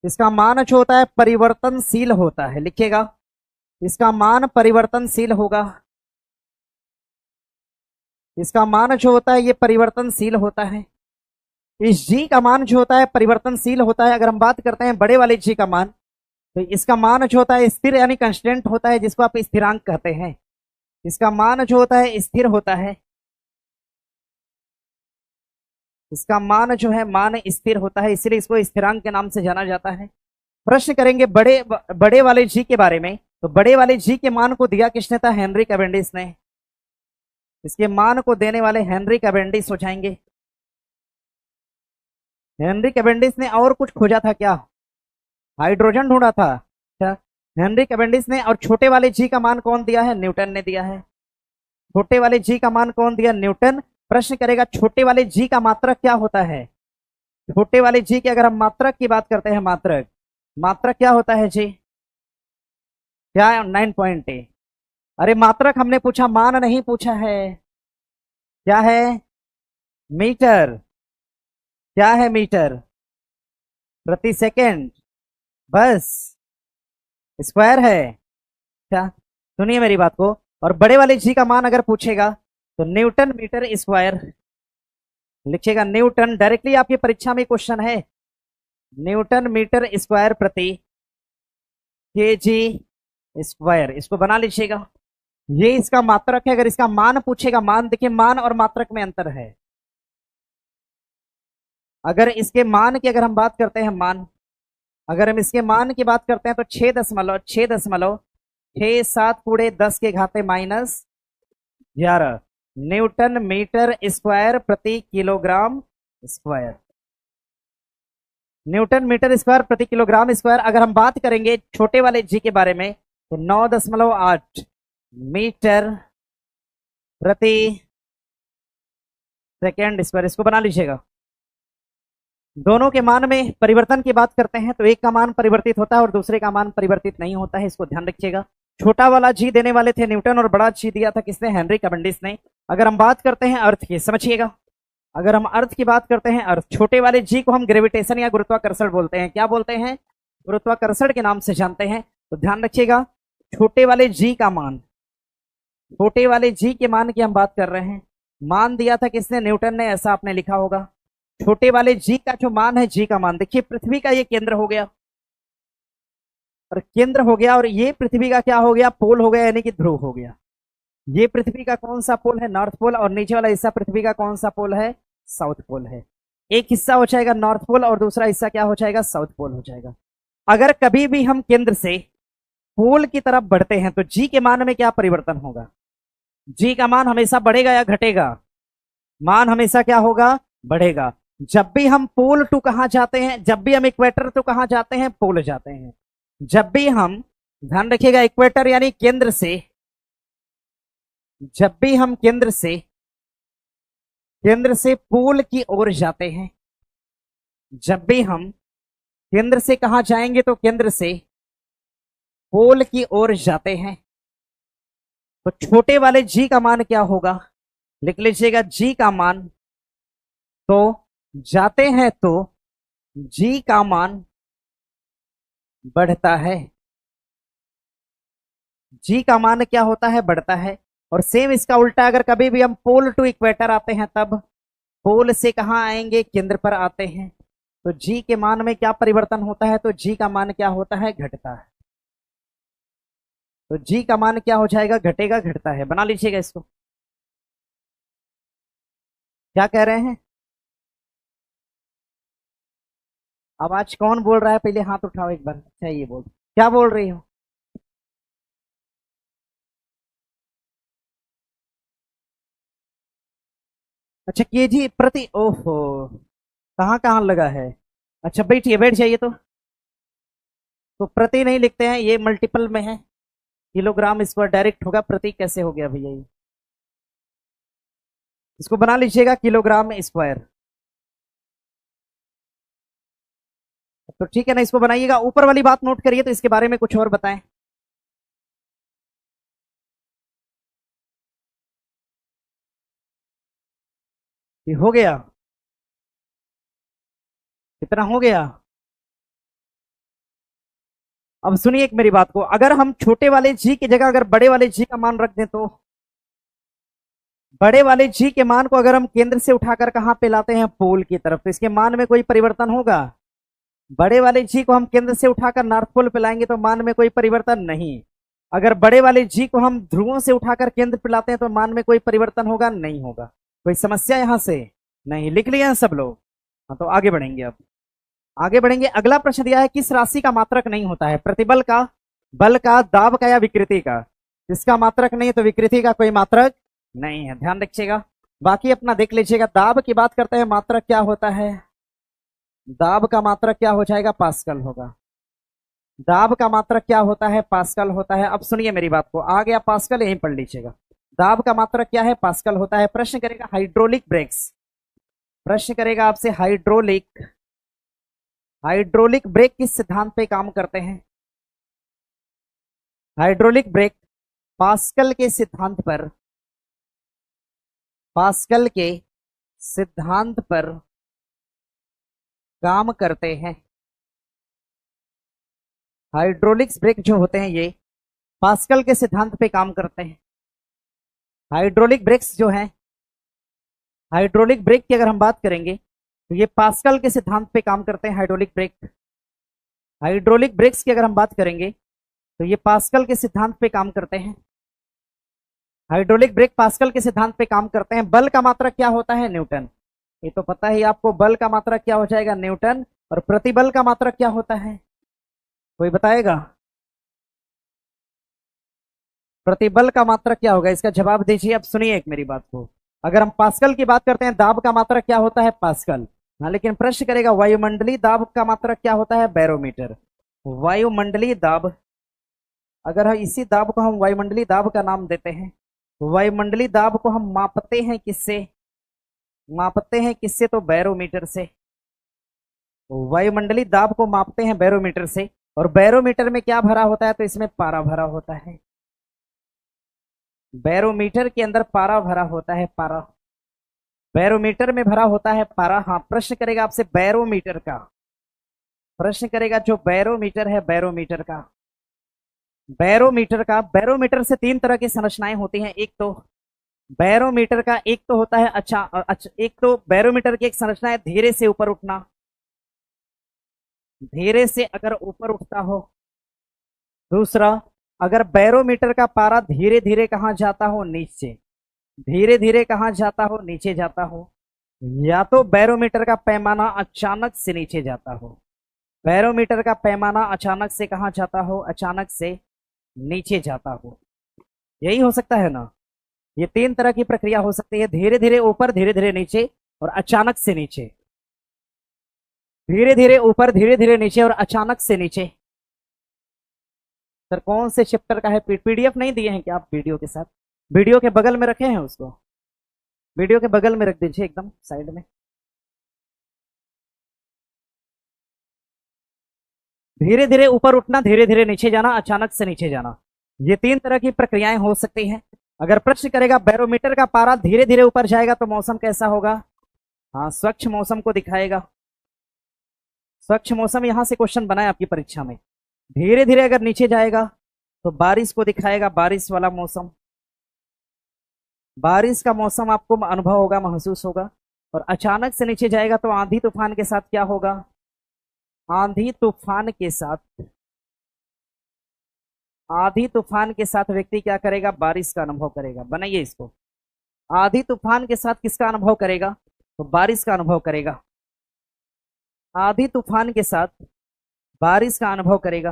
इसका मान जो होता है परिवर्तनशील होता है, लिखिएगा इसका मान परिवर्तनशील होगा, इसका मान जो होता है ये परिवर्तनशील होता है। इस जी का मान जो होता है परिवर्तनशील होता है। अगर हम बात करते हैं बड़े वाले जी का मान, तो इसका मान जो होता है स्थिर यानी कांस्टेंट होता है, जिसको आप स्थिरांक कहते हैं। इसका मान जो होता है स्थिर होता है, इसका मान जो है मान स्थिर होता है, इसलिए इसको स्थिरांक के नाम से जाना जाता है। प्रश्न करेंगे बड़े बड़े वाले जी के बारे में, तो बड़े वाले जी के मान को दिया किसने था? हेनरी कैवेंडिश ने। इसके मान को देने वाले हेनरी कैवेंडिश हो जाएंगे। हेनरी कैवेंडिश ने और कुछ खोजा था क्या? हाइड्रोजन ढूंढा था क्या हेनरी कैवेंडिश ने? और छोटे वाले जी का मान कौन दिया है? न्यूटन ने दिया है। छोटे वाले जी का मान कौन दिया? न्यूटन। प्रश्न करेगा छोटे वाले जी का मात्रक क्या होता है? छोटे वाले जी की अगर हम मात्रक की बात करते हैं, मात्रक मात्रक क्या होता है जी? क्या? 9.8। अरे मात्रक हमने पूछा, मान नहीं पूछा है। क्या है? मीटर। क्या है? मीटर प्रति सेकेंड, बस। स्क्वायर है क्या? सुनिए मेरी बात को। और बड़े वाले जी का मान अगर पूछेगा तो न्यूटन मीटर स्क्वायर लिखिएगा। न्यूटन, डायरेक्टली आपकी परीक्षा में क्वेश्चन है, न्यूटन मीटर स्क्वायर प्रति के जी स्क्वायर, इसको बना लीजिएगा। ये इसका मात्रक है। अगर इसका मान पूछेगा, मान देखिए, मान और मात्रक में अंतर है। अगर इसके मान की अगर हम बात करते हैं, मान, अगर हम इसके मान की बात करते हैं तो 6.7 × 10⁻⁻11 न्यूटन मीटर स्क्वायर प्रति kilogram square. Newton metre square प्रति किलोग्राम स्क्वायर। अगर हम बात करेंगे छोटे वाले जी के बारे में, तो 9.8 मीटर प्रति सेकेंड स्क्वायर, इसको बना लीजिएगा। दोनों के मान में परिवर्तन की बात करते हैं तो एक का मान परिवर्तित होता है और दूसरे का मान परिवर्तित नहीं होता है, इसको ध्यान रखिएगा। छोटा वाला जी देने वाले थे न्यूटन और बड़ा जी दिया था किसने? हेनरी कैवेंडिश ने। अगर हम बात करते हैं अर्थ की, समझिएगा, अगर हम अर्थ की बात करते हैं, अर्थ, छोटे वाले जी को हम ग्रेविटेशन या गुरुत्वाकर्षण बोलते हैं। क्या बोलते हैं? गुरुत्वाकर्षण के नाम से जानते हैं। तो ध्यान रखिएगा, छोटे वाले जी का मान, छोटे वाले जी के मान की हम बात कर रहे हैं। मान दिया था किसने? न्यूटन ने, ऐसा आपने लिखा होगा। छोटे वाले जी का जो मान है, जी का मान देखिए, पृथ्वी का ये केंद्र हो गया, और केंद्र हो गया, और ये पृथ्वी का क्या हो गया? पोल हो गया, यानी कि ध्रुव हो गया। ये पृथ्वी का कौन सा पोल है? North pole. और नीचे वाला हिस्सा पृथ्वी का कौन सा पोल है? साउथ पोल है। एक हिस्सा हो जाएगा नॉर्थ पोल और दूसरा हिस्सा क्या हो जाएगा? साउथ पोल हो जाएगा। अगर कभी भी हम केंद्र से पोल की तरफ बढ़ते हैं तो जी के मान में क्या परिवर्तन होगा? जी का मान हमेशा बढ़ेगा या घटेगा? मान हमेशा क्या होगा? बढ़ेगा। जब भी हम पोल टू कहां जाते हैं, जब भी हम इक्वेटर टू कहां जाते हैं? पोल जाते हैं। जब भी हम, ध्यान रखिएगा, इक्वेटर यानी केंद्र से, जब भी हम केंद्र से पोल की ओर जाते हैं, जब भी हम केंद्र से कहां जाएंगे? तो केंद्र से पोल की ओर जाते हैं, तो छोटे वाले जी का मान क्या होगा? लिख लीजिएगा, जी का मान, तो जाते हैं तो जी का मान बढ़ता है। जी का मान क्या होता है? बढ़ता है। और सेम इसका उल्टा, अगर कभी भी हम पोल टू इक्वेटर आते हैं, तब पोल से कहां आएंगे? केंद्र पर आते हैं, तो जी के मान में क्या परिवर्तन होता है? तो जी का मान क्या होता है? घटता है। तो जी का मान क्या हो जाएगा? घटेगा, घटता है। बना लीजिएगा इसको। क्या कह रहे हैं? आवाज कौन बोल रहा है? पहले हाथ उठाओ एक बार। अच्छा, ये बोल, क्या बोल रही हो? अच्छा, केजी प्रति, ओहो, कहाँ कहाँ लगा है? अच्छा, बैठिए, बैठ जाइए। तो प्रति नहीं लिखते हैं, ये मल्टीपल में है। किलोग्राम स्क्वायर डायरेक्ट होगा, प्रति कैसे हो गया भैया? ये इसको बना लीजिएगा किलोग्राम स्क्वायर। तो ठीक है ना, इसको बनाइएगा। ऊपर वाली बात नोट करिए, तो इसके बारे में कुछ और बताएं। ये हो गया। कितना हो गया? अब सुनिए एक मेरी बात को, अगर हम छोटे वाले जी की जगह अगर बड़े वाले जी का मान रख दें तो बड़े वाले जी के मान को अगर हम केंद्र से उठाकर कहां पे लाते हैं, पोल की तरफ, तो इसके मान में कोई परिवर्तन होगा? बड़े वाले जी को हम केंद्र से उठाकर नॉर्थ पोल पे लाएंगे तो मान में कोई परिवर्तन नहीं। अगर बड़े वाले जी को हम ध्रुवों से उठाकर केंद्र पे लाते हैं तो मान में कोई परिवर्तन होगा? नहीं होगा। कोई समस्या यहां से? नहीं। लिख लिया है सब लोग? हाँ, तो आगे बढ़ेंगे। अब आगे बढ़ेंगे। अगला प्रश्न दिया है, किस राशि का मात्रक नहीं होता है? प्रतिबल का, बल का, दाब का या विकृति का? किसका मात्रक नहीं है? तो विकृति का कोई मात्रक नहीं है, ध्यान रखिएगा। बाकी अपना देख लीजिएगा। दाब की बात करते हैं, मात्रक क्या होता है? दाब का मात्रक क्या हो जाएगा? पास्कल होगा। दाब का मात्रक क्या होता है? पास्कल होता है। अब सुनिए मेरी बात को, आ गया पास्कल, यहीं पढ़ लीजिएगा। दाब का मात्रक क्या है? पास्कल होता है। प्रश्न करेगा हाइड्रोलिक ब्रेक्स, प्रश्न करेगा आपसे हाइड्रोलिक, हाइड्रोलिक ब्रेक किस सिद्धांत पे काम करते हैं? हाइड्रोलिक ब्रेक पास्कल के सिद्धांत पर, पास्कल के सिद्धांत पर काम करते हैं। हाइड्रोलिक्स ब्रेक जो होते हैं ये पास्कल के सिद्धांत पे काम करते हैं। हाइड्रोलिक ब्रेक्स जो हैं, हाइड्रोलिक ब्रेक की अगर हम बात करेंगे तो ये पास्कल के सिद्धांत पे काम करते हैं। हाइड्रोलिक ब्रेक, हाइड्रोलिक ब्रेक्स की अगर हम बात करेंगे तो ये पास्कल के सिद्धांत पे काम करते हैं। हाइड्रोलिक ब्रेक पास्कल के सिद्धांत पे काम करते हैं। बल का मात्रक क्या होता है? न्यूटन। ये तो पता ही आपको, बल का मात्रक क्या हो जाएगा? न्यूटन। और प्रतिबल का मात्रक क्या होता है? कोई बताएगा? प्रतिबल का मात्रक क्या होगा? इसका जवाब दीजिए। अब सुनिए एक मेरी बात को, अगर हम पास्कल की बात करते हैं, दाब का मात्रक क्या होता है? पास्कल। हाँ, लेकिन प्रश्न करेगा वायुमंडलीय दाब का मात्रक क्या होता है? बैरोमीटर। वायुमंडलीय दाब, अगर हम इसी दाब को हम वायुमंडलीय दाब का नाम देते हैं, वायुमंडलीय दाब को हम मापते हैं किससे? मापते हैं किससे? तो बैरोमीटर से। वायुमंडलीय दाब को मापते हैं बैरोमीटर से। और बैरोमीटर में क्या भरा होता है? तो इसमें पारा भरा होता है। बैरोमीटर के अंदर पारा भरा होता है, पारा। बैरोमीटर में भरा होता है पारा। हाँ, प्रश्न करेगा आपसे बैरोमीटर का, प्रश्न करेगा जो बैरोमीटर है, बैरोमीटर का, बैरोमीटर का, बैरोमीटर से तीन तरह की संरचनाएं होती हैं। एक तो बैरोमीटर का, एक तो होता है एक तो बैरोमीटर की एक संरचना है धीरे से ऊपर उठना, धीरे से अगर ऊपर उठता हो। दूसरा, अगर बैरोमीटर का पारा धीरे धीरे कहां जाता हो? नीचे। धीरे धीरे कहां जाता हो? नीचे जाता हो। या तो बैरोमीटर का पैमाना अचानक से नीचे जाता हो, बैरोमीटर का पैमाना अचानक से कहां जाता हो? अचानक से नीचे जाता हो। यही हो सकता है ना? ये तीन तरह की प्रक्रिया हो सकती है, धीरे धीरे ऊपर, धीरे धीरे नीचे, और अचानक से नीचे। धीरे धीरे ऊपर, धीरे धीरे नीचे, और अचानक से नीचे। सर कौन से चैप्टर का है? पीडीएफ नहीं दिए हैं क्या आप वीडियो के साथ? वीडियो के बगल में रखे हैं उसको, वीडियो के बगल में रख दीजिए, एकदम साइड में। धीरे धीरे ऊपर उठना, धीरे धीरे नीचे जाना, अचानक से नीचे जाना, ये तीन तरह की प्रक्रियाएं हो सकती हैं। अगर प्रश्न करेगा बैरोमीटर का पारा धीरे धीरे ऊपर जाएगा तो मौसम कैसा होगा? हाँ, स्वच्छ मौसम को दिखाएगा। स्वच्छ मौसम यहां से क्वेश्चन बना है आपकी परीक्षा में। धीरे धीरे अगर नीचे जाएगा तो बारिश को दिखाएगा, बारिश वाला मौसम, बारिश का मौसम आपको अनुभव होगा, महसूस होगा। और अचानक से नीचे जाएगा तो आंधी तूफान के साथ क्या होगा? आंधी तूफान के साथ, आंधी तूफान के साथ व्यक्ति क्या करेगा? बारिश का अनुभव करेगा। बनाइए इसको, आंधी तूफान के साथ किसका अनुभव करेगा? तो बारिश का अनुभव करेगा। आंधी तूफान के साथ बारिश का अनुभव करेगा।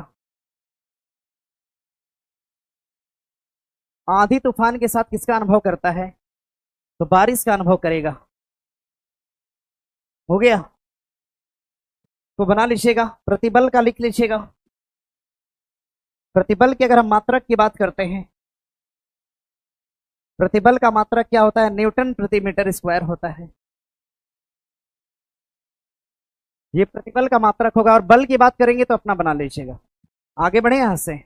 आंधी तूफान के साथ किसका अनुभव करता है? तो बारिश का अनुभव करेगा। हो गया? तो बना लीजिएगा, प्रतिबल का लिख लीजिएगा। प्रतिबल की अगर हम मात्रक की बात करते हैं, प्रतिबल का मात्रक क्या होता है? न्यूटन प्रति मीटर स्क्वायर होता है। ये प्रतिबल का मात्रक होगा। और बल की बात करेंगे तो अपना बना लीजिएगा। आगे बढ़े यहां से।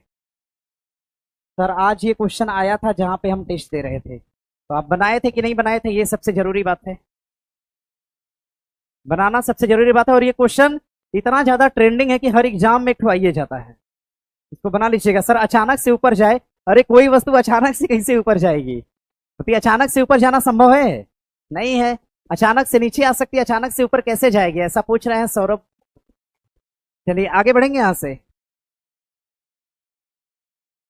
सर आज ये क्वेश्चन आया था जहां पे हम टेस्ट दे रहे थे, तो आप बनाए थे कि नहीं बनाए थे, ये सबसे जरूरी बात है। बनाना सबसे जरूरी बात है, और ये क्वेश्चन इतना ज्यादा ट्रेंडिंग है कि हर एग्जाम में खुआइए जाता है। इसको बना लीजिएगा। सर अचानक से ऊपर जाए, अरे कोई वस्तु अचानक से कैसे ऊपर जाएगी? तो ये अचानक से ऊपर जाना संभव है? नहीं है। अचानक से नीचे आ सकती है, अचानक से ऊपर कैसे जाएगी, ऐसा पूछ रहे हैं सौरभ। चलिए आगे बढ़ेंगे यहां से।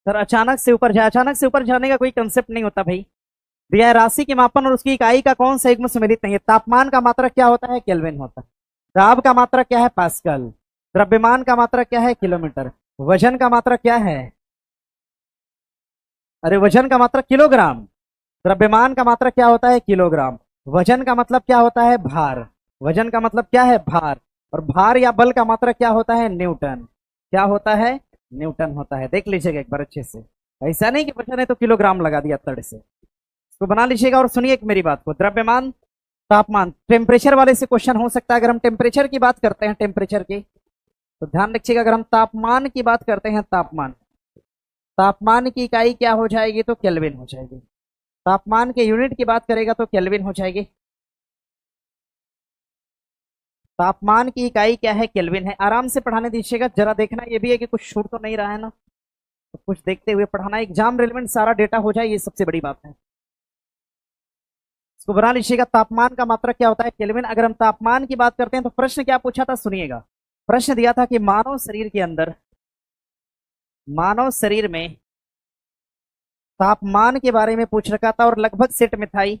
सर अचानक से ऊपर जाए, अचानक से ऊपर जाने का कोई कंसेप्ट नहीं होता भाई। दिया है राशि के मापन और उसकी इकाई का कौन सा युग्म सम्मिलित नहीं है? तापमान का मात्रक क्या होता है? केल्विन होता है। दाब का मात्रक क्या है? पास्कल। द्रव्यमान का मात्रक क्या है? किलोमीटर। वजन का मात्रक क्या है? अरे वजन का मात्रक किलोग्राम। द्रव्यमान का मात्रक क्या होता है? किलोग्राम। वजन का मतलब क्या होता है? भार। वजन का मतलब क्या है? भार। और भार या बल का मात्रक क्या होता है? न्यूटन। क्या होता है? न्यूटन होता है। देख लीजिएगा एक बार अच्छे से, ऐसा नहीं कि वजन है तो किलोग्राम लगा दिया तड़ से। इसको बना लीजिएगा और सुनिए मेरी बात को। द्रव्यमान, तापमान, टेम्परेचर वाले से क्वेश्चन हो सकता है। अगर हम टेम्परेचर की बात करते हैं, टेम्परेचर की, तो ध्यान रखिएगा। अगर हम तापमान की बात करते हैं, तापमान, तापमान की इकाई क्या हो जाएगी? तो केल्विन हो जाएगी। तापमान के यूनिट की बात करेगा तो केल्विन हो जाएगी। तापमान की इकाई क्या है? केल्विन है। आराम से पढ़ाने दीजिएगा, जरा देखना ये भी है कि कुछ छूट तो नहीं रहा है ना, तो कुछ देखते हुए पढ़ाना। एग्जाम रिलेवेंट सारा डेटा हो जाए, ये सबसे बड़ी बात है। इसको बना लीजिएगा। तापमान का मात्रक क्या होता है? केल्विन। अगर हम तापमान की बात करते हैं तो प्रश्न क्या पूछा था? सुनिएगा। प्रश्न दिया था कि मानव शरीर के अंदर, मानव शरीर में तापमान के बारे में पूछ रखा था, और लगभग सेट में था ही।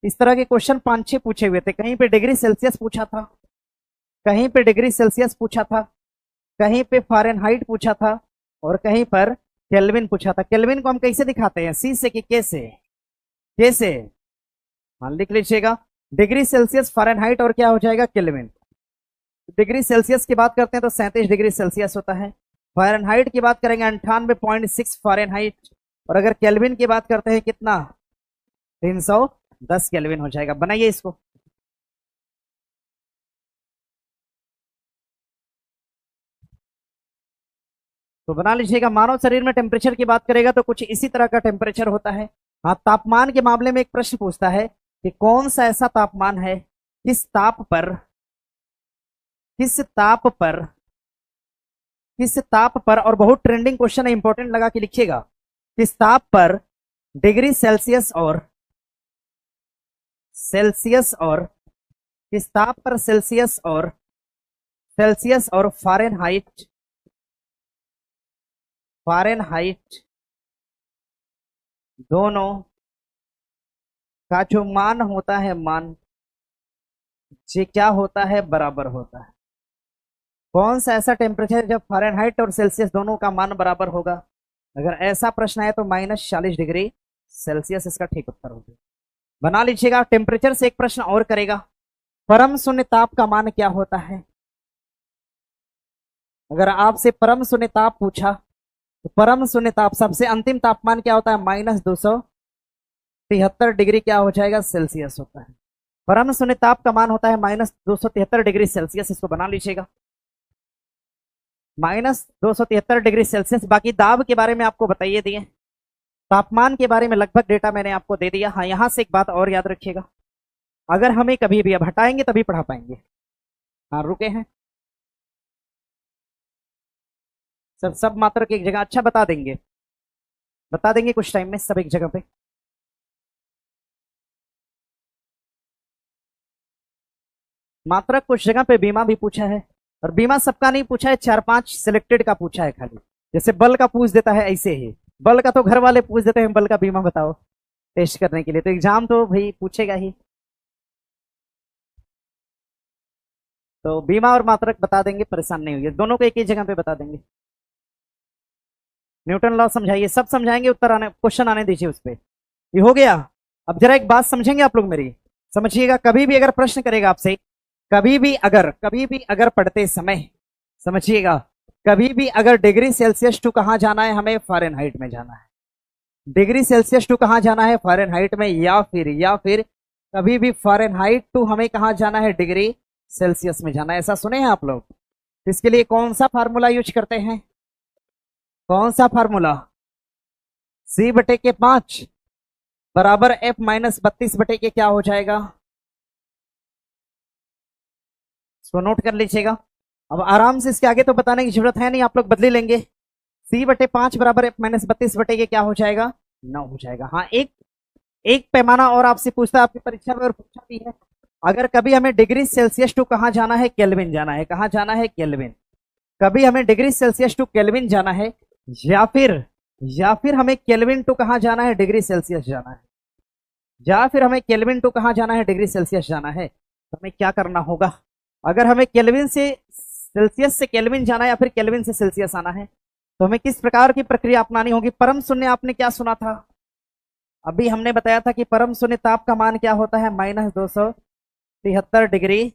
इस तरह के क्वेश्चन 5-6 पूछे हुए थे। कहीं पे डिग्री सेल्सियस पूछा था, कहीं पे डिग्री सेल्सियस पूछा था, कहीं पे फारेनहाइट पूछा था, और कहीं पर केल्विन पूछा था। केल्विन को हम कैसे दिखाते हैं? सी से कि कैसे? कैसे? हाँ लिख लीजिएगा। डिग्री सेल्सियस, फारेनहाइट और क्या हो जाएगा? केल्विन। डिग्री सेल्सियस की बात करते हैं तो 37 डिग्री सेल्सियस होता है। फारेनहाइट की बात करेंगे 98.6 फारेनहाइट। और अगर केल्विन की बात करते हैं कितना? 310 केल्विन हो जाएगा। बनाइए इसको। तो बना लीजिएगा। मानव शरीर में टेम्परेचर की बात करेगा तो कुछ इसी तरह का टेम्परेचर होता है। हाँ, तापमान के मामले में एक प्रश्न पूछता है कि कौन सा ऐसा तापमान है, किस ताप पर, किस ताप पर, किस ताप पर, और बहुत ट्रेंडिंग क्वेश्चन है, इंपॉर्टेंट लगा के लिखिएगा। किस ताप पर डिग्री सेल्सियस और, सेल्सियस और, किस ताप पर सेल्सियस और, सेल्सियस और फारेनहाइट, फारेनहाइट दोनों का जो मान होता है, मान, ये क्या होता है? बराबर होता है। कौन सा ऐसा टेम्परेचर जब फारेनहाइट और सेल्सियस दोनों का मान बराबर होगा? अगर ऐसा प्रश्न है तो -40 डिग्री सेल्सियस इसका ठीक उत्तर होगा। बना लीजिएगा। टेम्परेचर से एक प्रश्न और करेगा। परम शून्य ताप का मान क्या होता है? अगर आपसे परम शून्य ताप पूछा तो परम शून्य ताप, सबसे अंतिम तापमान क्या होता है? -273 डिग्री क्या हो जाएगा? सेल्सियस होता है। परम शून्य ताप का मान होता है -273 डिग्री सेल्सियस। इसको बना लीजिएगा। -273 डिग्री सेल्सियस। बाकी दाब के बारे में आपको बताइए दिए, तापमान के बारे में लगभग डेटा मैंने आपको दे दिया। हाँ, यहां से एक बात और याद रखिएगा, अगर हमें कभी भी अब हटाएंगे तभी पढ़ा पाएंगे। हाँ रुके हैं सर, सब मात्रक एक जगह। अच्छा बता देंगे, बता देंगे कुछ टाइम में सब एक जगह पे। मात्रक कुछ जगह पे बीमा भी पूछा है, और बीमा सबका नहीं पूछा है, 4-5 सिलेक्टेड का पूछा है खाली। जैसे बल का पूछ देता है, ऐसे ही बल का तो घर वाले पूछ देते हैं, बल का बीमा बताओ टेस्ट करने के लिए, तो एग्जाम तो भाई पूछेगा ही। तो बीमा और मात्रक बता देंगे, परेशान नहीं होइए, दोनों को एक ही जगह पे बता देंगे। न्यूटन लॉ समझाइए, सब समझाएंगे, उत्तर आने, क्वेश्चन आने दीजिए उस पर। ये हो गया। अब जरा एक बात समझेंगे आप लोग मेरी, समझिएगा। कभी भी अगर प्रश्न करेगा आपसे, कभी भी अगर पढ़ते समय, समझिएगा, कभी भी अगर डिग्री सेल्सियस टू कहां जाना है? हमें फारेनहाइट में जाना है। डिग्री सेल्सियस टू कहां जाना है? फारेनहाइट में। या फिर कभी भी फारेनहाइट टू हमें कहां जाना है? डिग्री सेल्सियस में जाना है। ऐसा सुने हैं आप लोग? इसके लिए कौन सा फार्मूला यूज करते हैं? कौन सा फार्मूला? C/5 बराबर F - 32 बटे के क्या हो जाएगा? इसको नोट कर लीजिएगा। अब आराम से इसके आगे तो बताने की जरूरत है नहीं, आप लोग बदली लेंगे। c/5 बराबर F-32 बटे के क्या हो जाएगा, 9 हो जाएगा। हाँ, एक एक पैमाना और आपसे पूछता है, आपकी परीक्षा में और पूछा भी है। अगर कभी हमें डिग्री सेल्सियस टू कहाँ जाना है, केल्विन जाना है। कहाँ जाना है, केल्विन। कभी हमें डिग्री सेल्सियस टू केल्विन जाना है, या फिर हमें केल्विन टू कहाँ जाना है, डिग्री सेल्सियस जाना है, या फिर हमें केल्विन टू कहाँ जाना है, डिग्री सेल्सियस जाना है, तो हमें क्या करना होगा। अगर हमें केल्विन से सेल्सियस से केल्विन जाना है या फिर केल्विन से सेल्सियस आना है, तो हमें किस प्रकार की प्रक्रिया अपनानी होगी। परम शून्य आपने क्या सुना था, अभी हमने बताया था कि परम शून्य ताप का मान क्या होता है, -273 डिग्री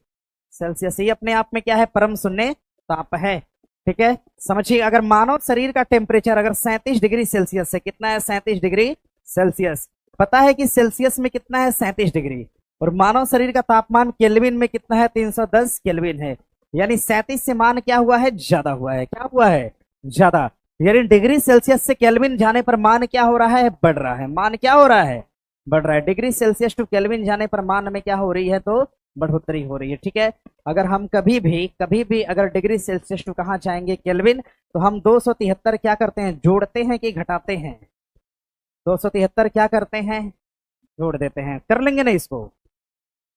सेल्सियस। ये अपने आप में क्या है, परम शून्य ताप है। ठीक है, समझिए। अगर मानव शरीर का टेम्परेचर अगर 37 डिग्री सेल्सियस है, कितना है, 37 डिग्री सेल्सियस। पता है कि सेल्सियस में कितना है, 37 डिग्री, और मानव शरीर का तापमान केल्विन में कितना है, 310 केल्विन है। यानी 37 से मान क्या हुआ है, ज्यादा हुआ है। क्या हुआ है, ज्यादा। यानी डिग्री सेल्सियस से केल्विन जाने पर मान क्या हो रहा है, बढ़ रहा है। मान क्या हो रहा है, बढ़ रहा है। डिग्री सेल्सियस टू केल्विन जाने पर मान में क्या हो रही है, तो बढ़ोतरी हो रही है। ठीक है, अगर हम कभी भी अगर डिग्री सेल्सियस टू कहाँ जाएंगे, केल्विन, तो हम 273 क्या करते हैं, जोड़ते हैं कि घटाते हैं। 273 क्या करते हैं, जोड़ देते हैं। कर लेंगे ना इसको।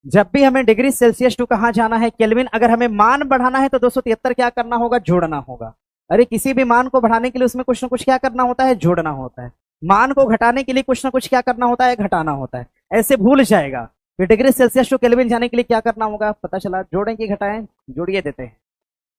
जब भी हमें डिग्री सेल्सियस टू कहाँ जाना है, केल्विन, अगर हमें मान बढ़ाना है तो 273 क्या करना होगा, जोड़ना होगा। अरे किसी भी मान को बढ़ाने के लिए उसमें कुछ ना कुछ क्या करना होता है, जोड़ना होता है। मान को घटाने के लिए कुछ ना कुछ क्या करना होता है, घटाना होता है। ऐसे भूल जाएगा कि डिग्री सेल्सियस टू केल्विन जाने के लिए क्या करना होगा, पता चला जोड़ें कि घटाएं, जोड़िए देते हैं।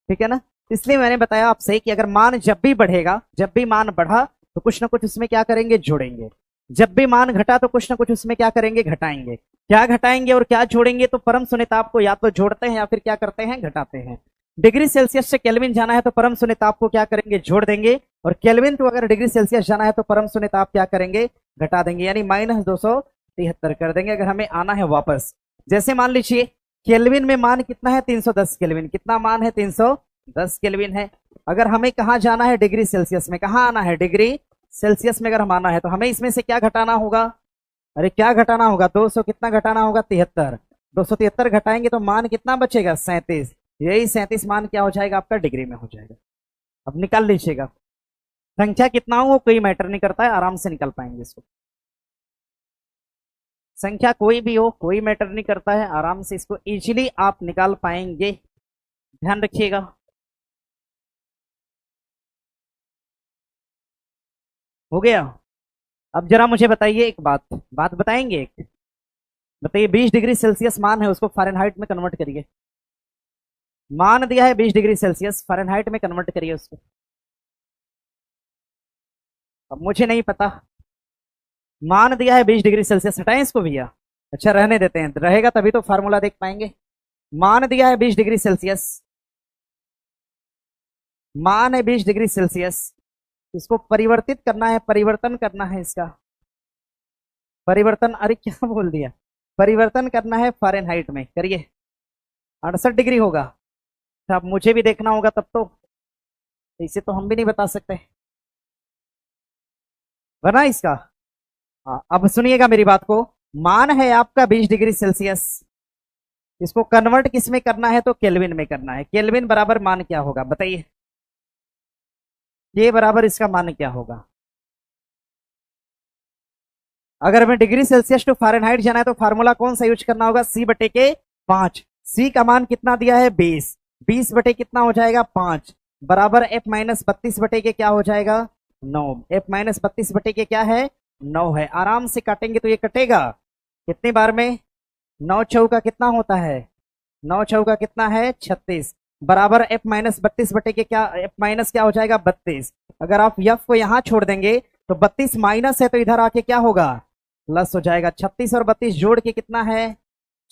ठीक है ना। इसलिए मैंने बताया आपसे कि अगर मान जब भी बढ़ेगा, जब भी मान बढ़ा तो कुछ ना कुछ उसमें क्या करेंगे, जोड़ेंगे। जब भी मान घटा तो कुछ ना कुछ उसमें क्या करेंगे, घटाएंगे। क्या घटाएंगे और क्या जोड़ेंगे, तो परम शून्य ताप को या तो जोड़ते हैं या फिर क्या करते हैं, घटाते हैं। डिग्री सेल्सियस से केल्विन जाना है तो परम शून्य ताप को क्या करेंगे, जोड़ देंगे, और केल्विन टू अगर डिग्री सेल्सियस जाना है तो परम शून्य ताप क्या करेंगे, घटा देंगे, यानी -273 कर देंगे अगर हमें आना है वापस। जैसे मान लीजिए केल्विन में मान कितना है, 310 केल्विन। कितना मान है, 310 केल्विन है। अगर हमें कहाँ जाना है, डिग्री सेल्सियस में। कहाँ आना है, डिग्री सेल्सियस में अगर हम आना है तो हमें इसमें से क्या घटाना होगा, अरे क्या घटाना होगा, 200 कितना घटाना होगा, 73। 273 घटाएंगे तो मान कितना बचेगा, 37। यही 37 मान क्या हो जाएगा, आपका डिग्री में हो जाएगा। अब निकाल लीजिएगा। संख्या कितना हो वो कोई मैटर नहीं करता है, आराम से निकल पाएंगे इसको। संख्या कोई भी हो कोई मैटर नहीं करता है, आराम से इसको इजीली आप निकाल पाएंगे। ध्यान रखिएगा। हो गया। अब जरा मुझे बताइए एक बात बताएंगे एक। बताइए 20 डिग्री सेल्सियस मान है, उसको फ़ारेनहाइट में कन्वर्ट करिए। मान दिया है 20 डिग्री सेल्सियस, फ़ारेनहाइट में कन्वर्ट करिए उसको। अब मुझे नहीं पता, मान दिया है 20 डिग्री सेल्सियस, हटाएं इसको भैया। अच्छा रहने देते हैं, रहेगा तभी तो फार्मूला देख पाएंगे। मान दिया है 20 डिग्री सेल्सियस, मान है 20 डिग्री सेल्सियस। इसको परिवर्तित करना है, परिवर्तन करना है इसका परिवर्तन। अरे क्या बोल दिया, परिवर्तन करना है फ़ारेनहाइट में, करिए। 68 डिग्री होगा। अब मुझे भी देखना होगा तब तो, इसे तो हम भी नहीं बता सकते। बना इसका। हाँ, अब सुनिएगा मेरी बात को। मान है आपका 20 डिग्री सेल्सियस, इसको कन्वर्ट किस में करना है, तो केल्विन में करना है। केल्विन बराबर मान क्या होगा, बताइए। ये बराबर इसका मान क्या होगा। अगर हमें डिग्री सेल्सियस टू फ़ारेनहाइट जाना है तो फार्मूला कौन सा यूज करना होगा, c/5। c का मान कितना दिया है, 20। 20 बटे कितना हो जाएगा, 5, बराबर F-32 बटे के क्या हो जाएगा, 9। F-32 बटे के क्या है, 9 है। आराम से काटेंगे तो ये कटेगा कितनी बार में, 9 चौका कितना होता है, 9 चौका कितना है, 36, बराबर F-32 बटे के क्या, F माइनस क्या हो जाएगा, 32। अगर आप F को यहाँ छोड़ देंगे तो 32 माइनस है तो इधर आके क्या होगा, प्लस हो जाएगा। 36 और 32 जोड़ के कितना है,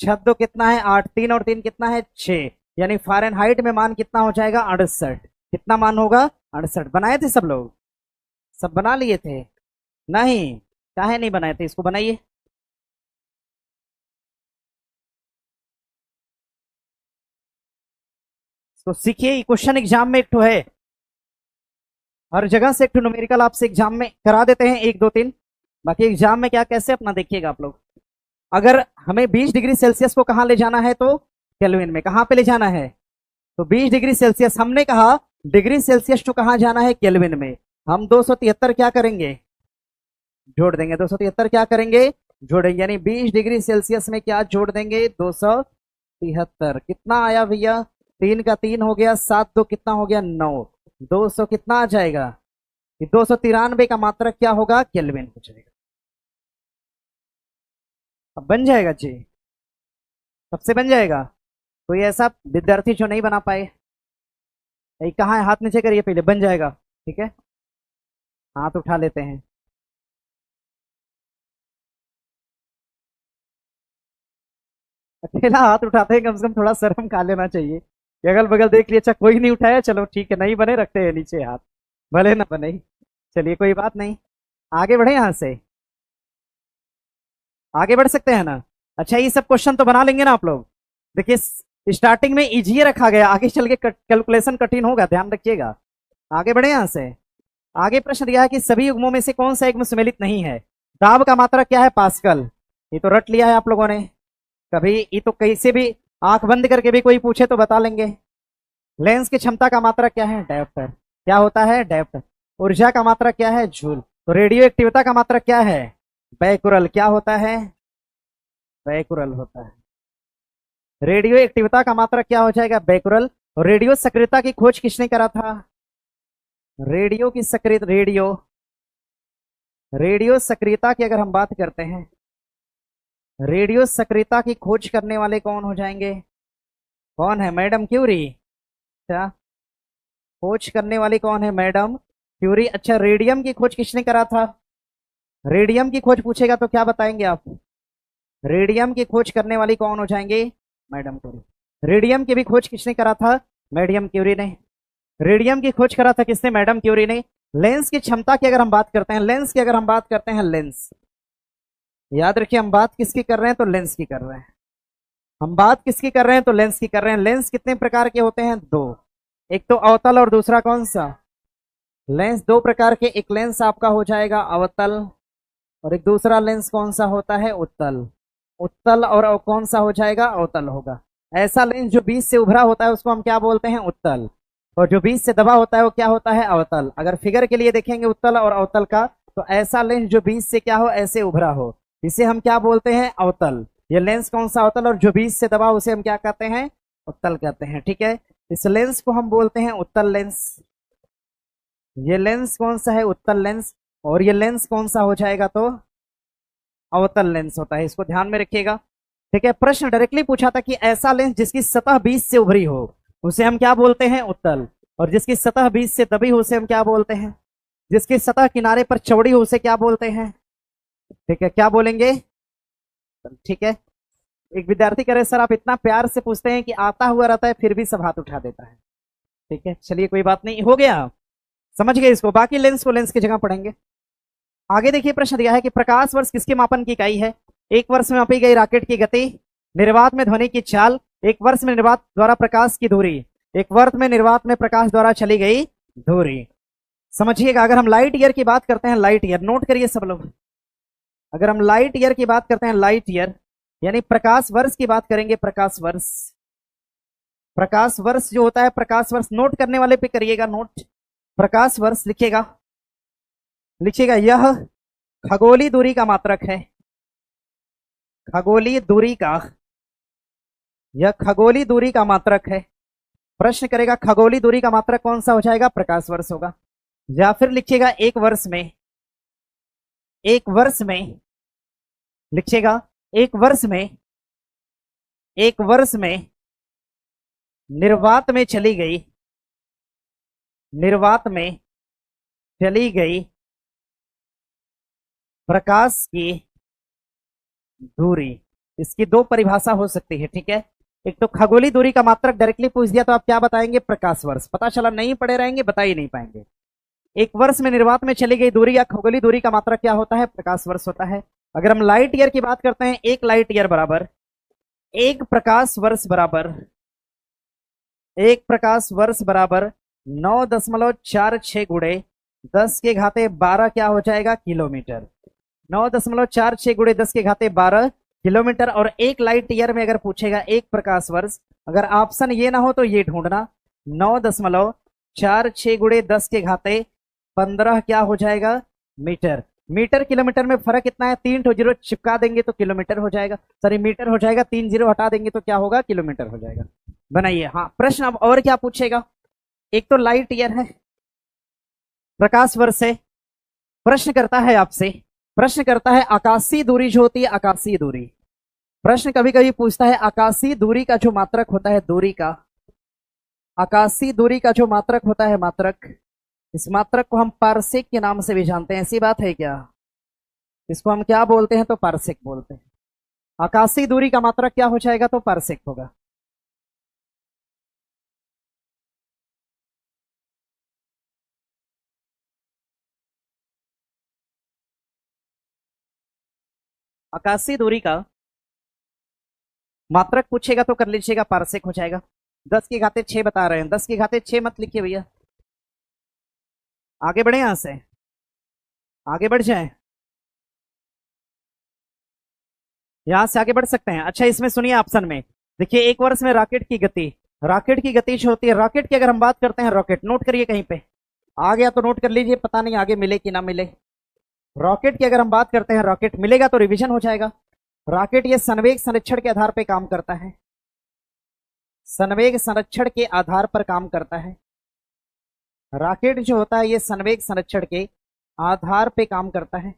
6 2 कितना है, 8, 3 और 3 कितना है, 6। यानी फ़ारेनहाइट में मान कितना हो जाएगा, 68। कितना मान होगा, 68। बनाए थे सब लोग, सब बना लिए थे, नहीं काहे नहीं बनाए थे, इसको बनाइए। तो सीखिए, क्वेश्चन एग्जाम में एक तो है, हर जगह से एक तो न्यूमेरिकल आपसे एग्जाम में करा देते हैं 1 2 3। बाकी एग्जाम में क्या कैसे अपना देखिएगा आप लोग। अगर हमें 20 डिग्री सेल्सियस को कहां ले जाना है, तो केल्विन में। कहां पे ले जाना है? तो 20 डिग्री सेल्सियस, हमने कहा डिग्री सेल्सियस टू कहां जाना है? केल्विन में। हम 273 क्या करेंगे? जोड़ देंगे। 273 क्या करेंगे? जोड़ेंगे, यानी 20 डिग्री सेल्सियस में क्या जोड़ देंगे? 273। कितना आया भैया? 3 का 3 हो गया, 7 2 कितना हो गया? 9। 200 कितना आ जाएगा? 293 का मात्रक क्या होगा? केल्विन हो जाएगा। अब बन जाएगा जी, सबसे बन जाएगा। कोई ऐसा विद्यार्थी जो नहीं बना पाए? कहाँ है? हाथ नीचे करिए पहले, बन जाएगा। ठीक है, हाथ उठा लेते हैं। अकेला हाथ उठाते हैं, कम से कम थोड़ा शर्म खा लेना चाहिए कि अगल बगल देख लिया, अच्छा कोई नहीं उठाया, चलो ठीक है, नहीं बने रखते हैं नीचे हाथ, भले ना बने। चलिए कोई बात नहीं, आगे बढ़े यहां से, आगे बढ़ सकते हैं ना। अच्छा, ये सब क्वेश्चन तो बना लेंगे ना आप लोग। देखिए, स्टार्टिंग में इजी रखा गया, आगे चल के कैलकुलेशन कठिन होगा, ध्यान रखिएगा। आगे बढ़े यहां से। आगे प्रश्न दिया है कि सभी युग्मों में से कौन सा युग्म सुमेलित नहीं है? दाब का मात्रा क्या है? पास्कल। ये तो रट लिया है आप लोगों ने कभी, ये तो कैसे भी आंख बंद करके भी कोई पूछे तो बता लेंगे। लेंस की क्षमता का मात्रा क्या है? डायोप्टर। क्या होता है? डायोप्टर। ऊर्जा का मात्रा क्या है? जूल। तो रेडियो एक्टिविता का मात्रा क्या है? बैकुरल। क्या होता है? बैकुरल होता है। रेडियो एक्टिविता का मात्रा क्या हो जाएगा? बैकुरल। और रेडियो सक्रियता की खोज किसने करा था? रेडियो की सक्रिय रेडियो सक्रियता की अगर हम बात करते हैं, रेडियो सक्रियता की खोज करने वाले कौन हो जाएंगे? कौन है? Madam Curie. क्या खोज करने वाली कौन है? Madam Curie. अच्छा, रेडियम की खोज किसने करा था? रेडियम की खोज पूछेगा तो क्या बताएंगे आप? रेडियम की खोज करने वाली कौन हो जाएंगे? Madam Curie. रेडियम की भी खोज किसने करा था? मैडम क्यूरी ने। रेडियम की खोज करा था किसने? मैडम क्यूरी ने। लेंस की क्षमता की अगर हम बात करते हैं, लेंस की अगर हम बात करते हैं, लेंस, याद रखिए हम बात किसकी कर रहे हैं? तो लेंस की कर रहे हैं। हम बात किसकी कर रहे हैं? तो लेंस की कर रहे हैं। लेंस कितने प्रकार के होते हैं? दो। एक तो अवतल और दूसरा कौन सा? लेंस दो प्रकार के, एक लेंस आपका हो जाएगा अवतल और एक दूसरा लेंस कौन सा होता है? उत्तल। उत्तल और कौन सा हो जाएगा? अवतल होगा। ऐसा लेंस जो बीच से उभरा होता है उसको हम क्या बोलते हैं? उत्तल। और जो बीच से दबा होता है वो क्या होता है? अवतल। अगर फिगर के लिए देखेंगे उत्तल और अवतल का, तो ऐसा लेंस जो बीच से क्या हो? ऐसे उभरा हो, इसे हम क्या बोलते हैं? अवतल। ये लेंस कौन सा? अवतल। और जो बीच से दबा उसे हम क्या कहते हैं? उत्तल कहते हैं। ठीक है, इस लेंस को हम बोलते हैं उत्तल लेंस। ये लेंस कौन सा है? उत्तल लेंस। और ये लेंस कौन सा हो जाएगा? तो अवतल लेंस होता है, इसको ध्यान में रखिएगा। ठीक है, प्रश्न डायरेक्टली पूछा था कि ऐसा लेंस जिसकी सतह बीच से उभरी हो उसे हम क्या बोलते हैं? उत्तल। और जिसकी सतह बीच से दबी हो उसे हम क्या बोलते हैं? जिसकी सतह किनारे पर चौड़ी हो उसे क्या बोलते हैं? ठीक है, क्या बोलेंगे? ठीक है, एक विद्यार्थी कह रहे सर आप इतना प्यार से पूछते हैं कि आता हुआ रहता है फिर भी सब हाथ उठा देता है। ठीक है, चलिए कोई बात नहीं, हो गया, समझ गए इसको। बाकी लेंस को लेंस की जगह पढ़ेंगे। आगे देखिए, प्रश्न दिया है कि प्रकाश वर्ष किसके मापन की इकाई है? एक वर्ष में मापी गई रॉकेट की गति, निर्वात में ध्वनि की चाल, एक वर्ष में निर्वात द्वारा प्रकाश की दूरी, एक वर्ष में निर्वात में प्रकाश द्वारा चली गई दूरी। समझिएगा, अगर हम लाइट ईयर की बात करते हैं, लाइट ईयर नोट करिए सब लोग। अगर हम लाइट ईयर की बात करते हैं, लाइट ईयर यानी प्रकाश वर्ष की बात करेंगे, प्रकाश वर्ष। प्रकाश वर्ष जो होता है, प्रकाश वर्ष नोट करने वाले पे करिएगा नोट। प्रकाश वर्ष लिखिएगा, लिखिएगा यह खगोलीय दूरी का मात्रक है। खगोलीय दूरी का, यह खगोलीय दूरी का मात्रक है। प्रश्न करेगा खगोलीय दूरी का मात्रक कौन सा हो जाएगा? प्रकाश वर्ष होगा। या फिर लिखिएगा एक वर्ष में, एक वर्ष में लिखिएगा, एक वर्ष में, एक वर्ष में निर्वात में चली गई, निर्वात में चली गई प्रकाश की दूरी। इसकी दो परिभाषा हो सकती है। ठीक है, एक तो खगोलीय दूरी का मात्रक डायरेक्टली पूछ दिया तो आप क्या बताएंगे? प्रकाश वर्ष। पता चला नहीं पढ़े रहेंगे, बता ही नहीं पाएंगे। एक वर्ष में निर्वात में चली गई दूरी या खगोलीय दूरी का मात्रक क्या होता है? प्रकाश वर्ष होता है। अगर हम लाइट ईयर की बात करते हैं, एक लाइट ईयर बराबर एक प्रकाश वर्ष बराबर, एक प्रकाश वर्ष बराबर 9.46 गुणे 10 के घाते 12 क्या हो जाएगा? किलोमीटर। 9.46 गुणे 10 के घाते 12 किलोमीटर। और एक लाइट ईयर में अगर पूछेगा एक प्रकाश वर्ष, अगर ऑप्शन ये ना हो तो ये ढूंढना। 9.46 गुणे 10 के घाते 15 क्या हो जाएगा मीटर। मीटर किलोमीटर में फर्क कितना है, 3 तो जीरो चिपका देंगे तो किलोमीटर हो जाएगा, सॉरी मीटर हो जाएगा, 3 जीरो हटा देंगे तो क्या होगा किलोमीटर हो जाएगा। बनाइए। हाँ प्रश्न अब और क्या पूछेगा, एक तो लाइट ईयर है, प्रकाश वर्ष है। प्रश्न करता है आपसे, प्रश्न करता है आकाशीय दूरी जो होती है, आकाशीय दूरी। प्रश्न कभी कभी पूछता है आकाशीय दूरी का जो मात्रक होता है, दूरी का, आकाशीय दूरी का जो मात्रक होता है, मात्रक, इस मात्रक को हम पारसेक के नाम से भी जानते हैं। ऐसी बात है क्या, इसको हम क्या बोलते हैं तो पारसेक बोलते हैं। आकाशीय दूरी का मात्रक क्या हो जाएगा तो पारसेक होगा। आकाशीय दूरी का मात्रक पूछेगा तो कर लीजिएगा पारसेक हो जाएगा। 10 की घाते 6 बता रहे हैं, 10 की घाते 6 मत लिखिए भैया। आगे बढ़े, यहां से आगे बढ़ जाए, यहां से आगे बढ़ सकते हैं। अच्छा इसमें सुनिए ऑप्शन में देखिए, एक वर्ष में रॉकेट की गति, रॉकेट की गति जो होती है, रॉकेट की अगर हम बात करते हैं, रॉकेट नोट करिए कहीं पे आ गया तो नोट कर लीजिए, पता नहीं आगे मिले कि ना मिले। रॉकेट की अगर हम बात करते हैं, रॉकेट मिलेगा तो रिवीजन हो जाएगा। रॉकेट ये संवेग संरक्षण के आधार पर काम करता है, संवेग संरक्षण के आधार पर काम करता है। रॉकेट जो होता है ये संवेग संरक्षण के आधार पे काम करता है।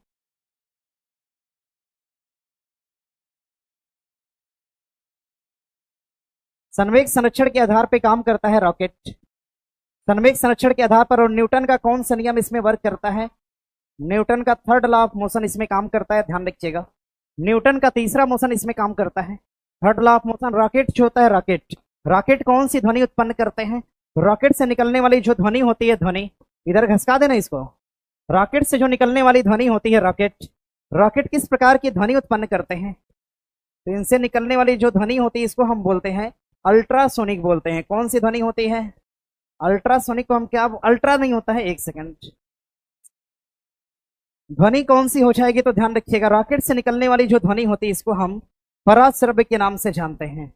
संवेग संरक्षण के आधार पे काम करता है रॉकेट, संवेग संरक्षण के आधार पर। और न्यूटन का कौन सा नियम इसमें वर्क करता है, न्यूटन का थर्ड लॉ ऑफ मोशन इसमें काम करता है, ध्यान रखिएगा। न्यूटन का तीसरा मोशन इसमें काम करता है, third law of motion. Rocket जो होता है, रॉकेट, रॉकेट कौन सी ध्वनि उत्पन्न करते हैं, रॉकेट से निकलने वाली जो ध्वनि होती है, ध्वनि इधर घसका देना इसको, रॉकेट से जो निकलने वाली ध्वनि होती है, रॉकेट, रॉकेट किस प्रकार की ध्वनि उत्पन्न करते हैं, तो इनसे निकलने वाली जो ध्वनि होती है इसको हम बोलते हैं अल्ट्रासोनिक बोलते हैं। कौन सी ध्वनि होती है, अल्ट्रासोनिक को हम क्या, अल्ट्रा नहीं होता है, एक सेकंड, ध्वनि कौन सी हो जाएगी तो ध्यान रखिएगा, रॉकेट से निकलने वाली जो ध्वनि होती है इसको हम पराश्रव्य के नाम से जानते हैं,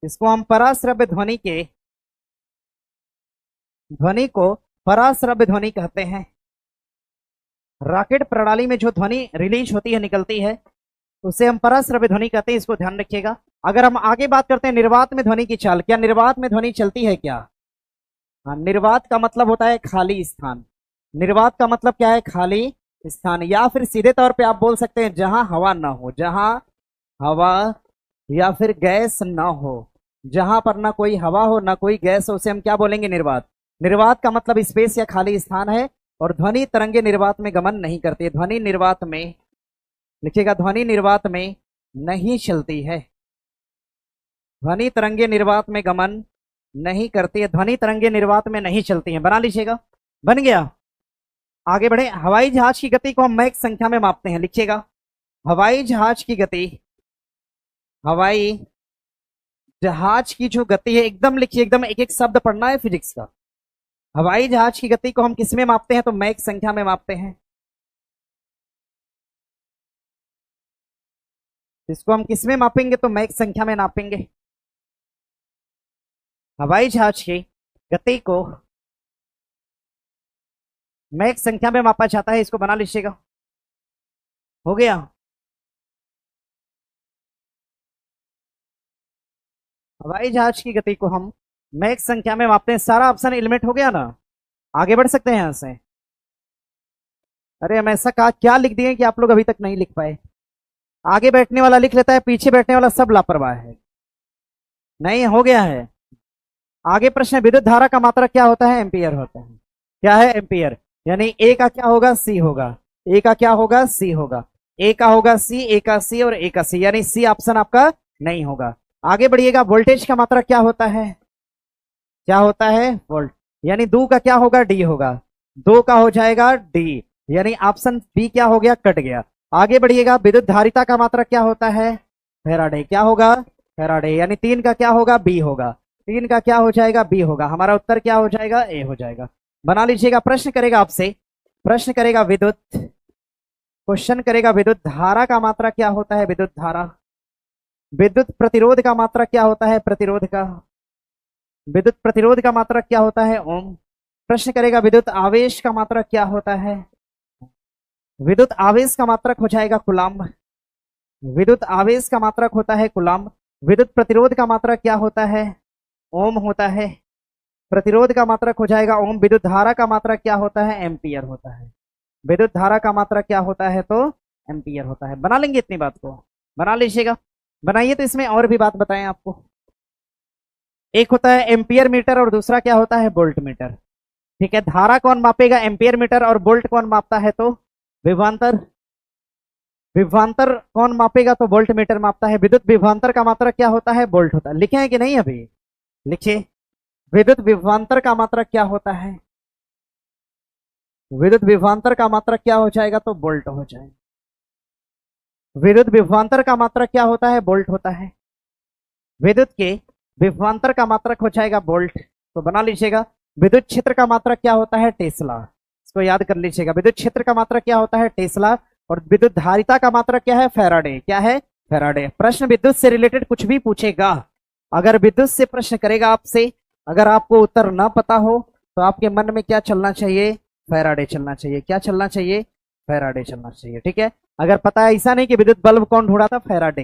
इसको हम पराश्रव्य ध्वनि के, ध्वनि को पराश्रव्य ध्वनि कहते हैं। रॉकेट प्रणाली में जो ध्वनि रिलीज होती है, निकलती है, उसे हम पराश्रव्य ध्वनि कहते हैं, इसको ध्यान रखिएगा। अगर हम आगे बात करते हैं निर्वात में ध्वनि की चाल, क्या निर्वात में ध्वनि चलती है क्या, हाँ, निर्वात का मतलब होता है खाली स्थान, निर्वात का मतलब क्या है, खाली स्थान, या फिर सीधे तौर पे आप बोल सकते हैं जहां हवा ना हो, जहां हवा या फिर गैस ना हो, जहां पर ना कोई हवा हो ना कोई गैस हो, उसे हम क्या बोलेंगे, निर्वात। निर्वात का मतलब स्पेस या खाली स्थान है। और ध्वनि तरंगे निर्वात में गमन नहीं करती, ध्वनि निर्वात में, लिखिएगा, ध्वनि निर्वात में नहीं चलती है, ध्वनि तरंगे निर्वात में गमन नहीं करती है, ध्वनि तरंगे निर्वात में नहीं चलती हैं। बना लीजिएगा, बन गया। आगे बढ़े। हवाई जहाज की गति को हम मैक संख्या में मापते हैं, लिखिएगा, हवाई जहाज की गति, हवाई जहाज की जो गति है, एकदम लिखिए, एकदम एक एक शब्द पढ़ना है फिजिक्स का। हवाई जहाज की गति को हम किस में मापते हैं तो मैक संख्या में मापते हैं, इसको हम किस में मापेंगे तो मैक संख्या में नापेंगे। हवाई जहाज की गति को मैक संख्या में मापा जाता है, इसको बना लीजिएगा, हो गया। हवाई जहाज की गति को हम मैक संख्या में मापते हैं। सारा ऑप्शन एलिमिनेट हो गया ना, आगे बढ़ सकते हैं यहां से। अरे हम ऐसा कहा क्या लिख दिए कि आप लोग अभी तक नहीं लिख पाए, आगे बैठने वाला लिख लेता है, पीछे बैठने वाला सब लापरवाह है। नहीं, हो गया है। आगे प्रश्न, विद्युत धारा का मात्रक क्या होता है, एम्पियर होता है। क्या है, एम्पियर। यानी ए का क्या होगा, सी होगा, ए का क्या होगा, सी होगा, ए का होगा सी, ए का सी और ए का सी, यानी सी ऑप्शन आपका नहीं होगा। आगे बढ़िएगा। वोल्टेज का मात्रक क्या होता है, क्या होता है, वोल्ट, यानी दो का क्या होगा, डी होगा, दो का हो जाएगा डी, यानी ऑप्शन बी क्या हो गया, कट गया। आगे बढ़िएगा। विद्युत धारिता का मात्रक क्या होता है, फैराडे, क्या होगा, फैराडे, यानी 3 का क्या होगा, बी होगा, 3 का क्या हो जाएगा, बी होगा। हमारा उत्तर क्या हो जाएगा, ए हो जाएगा। बना लीजिएगा। प्रश्न करेगा आपसे, प्रश्न करेगा, विद्युत क्वेश्चन करेगा विद्युत धारा का मात्रा क्या होता है, विद्युत धारा। विद्युत प्रतिरोध का मात्रा क्या होता है, प्रतिरोध का। विद्युत प्रतिरोध का मात्रा क्या होता है, ओम। प्रश्न करेगा विद्युत आवेश का मात्रा क्या होता है। विद्युत आवेश का मात्रक हो जाएगा कूलम्ब। विद्युत आवेश का मात्रक होता है कूलम्ब। विद्युत प्रतिरोध का मात्रक क्या होता है, ओम होता है। प्रतिरोध का मात्रक हो जाएगा ओम। विद्युत धारा का मात्रक क्या होता है, एम्पियर होता है। विद्युत धारा का मात्रक क्या होता है, तो एम्पियर होता है। बना लेंगे इतनी बात को, बना लीजिएगा। बनाइए तो इसमें और भी बात बताएं आपको। एक होता है एम्पियर मीटर और दूसरा क्या होता है, वोल्ट मीटर। ठीक है, धारा कौन मापेगा, एम्पियर मीटर, और वोल्ट कौन मापता है, तो विभवांतर। विभवांतर कौन मापेगा, तो वोल्ट मीटर मापता है। विद्युत विभवांतर का मात्रक क्या होता है, वोल्ट होता है। लिखे हैं कि नहीं, अभी लिखिए। विद्युत विभवांतर का मात्रक क्या होता है, विद्युत विभवांतर का मात्रक क्या हो जाएगा, तो वोल्ट हो जाएगा। विद्युत विभवांतर का मात्रक क्या होता है, वोल्ट होता है। विद्युत के विभवांतर का मात्रक हो जाएगा वोल्ट। तो बना लीजिएगा। विद्युत क्षेत्र का मात्रक क्या होता है, टेस्ला। इसको याद कर लीजिएगा। विद्युत क्षेत्र का मात्रक क्या होता है, टेस्ला। और विद्युत धारिता का मात्रक क्या है, फैराडे। क्या है, फैराडे। प्रश्न विद्युत से रिलेटेड कुछ भी पूछेगा, अगर विद्युत से प्रश्न करेगा आपसे, अगर आपको उत्तर ना पता हो तो आपके मन में क्या चलना चाहिए, फैराडे चलना चाहिए। क्या चलना चाहिए, फैराडे चलना चाहिए। ठीक है, अगर पता है, ऐसा नहीं कि विद्युत बल्ब कौन ढूंढा था, फैराडे।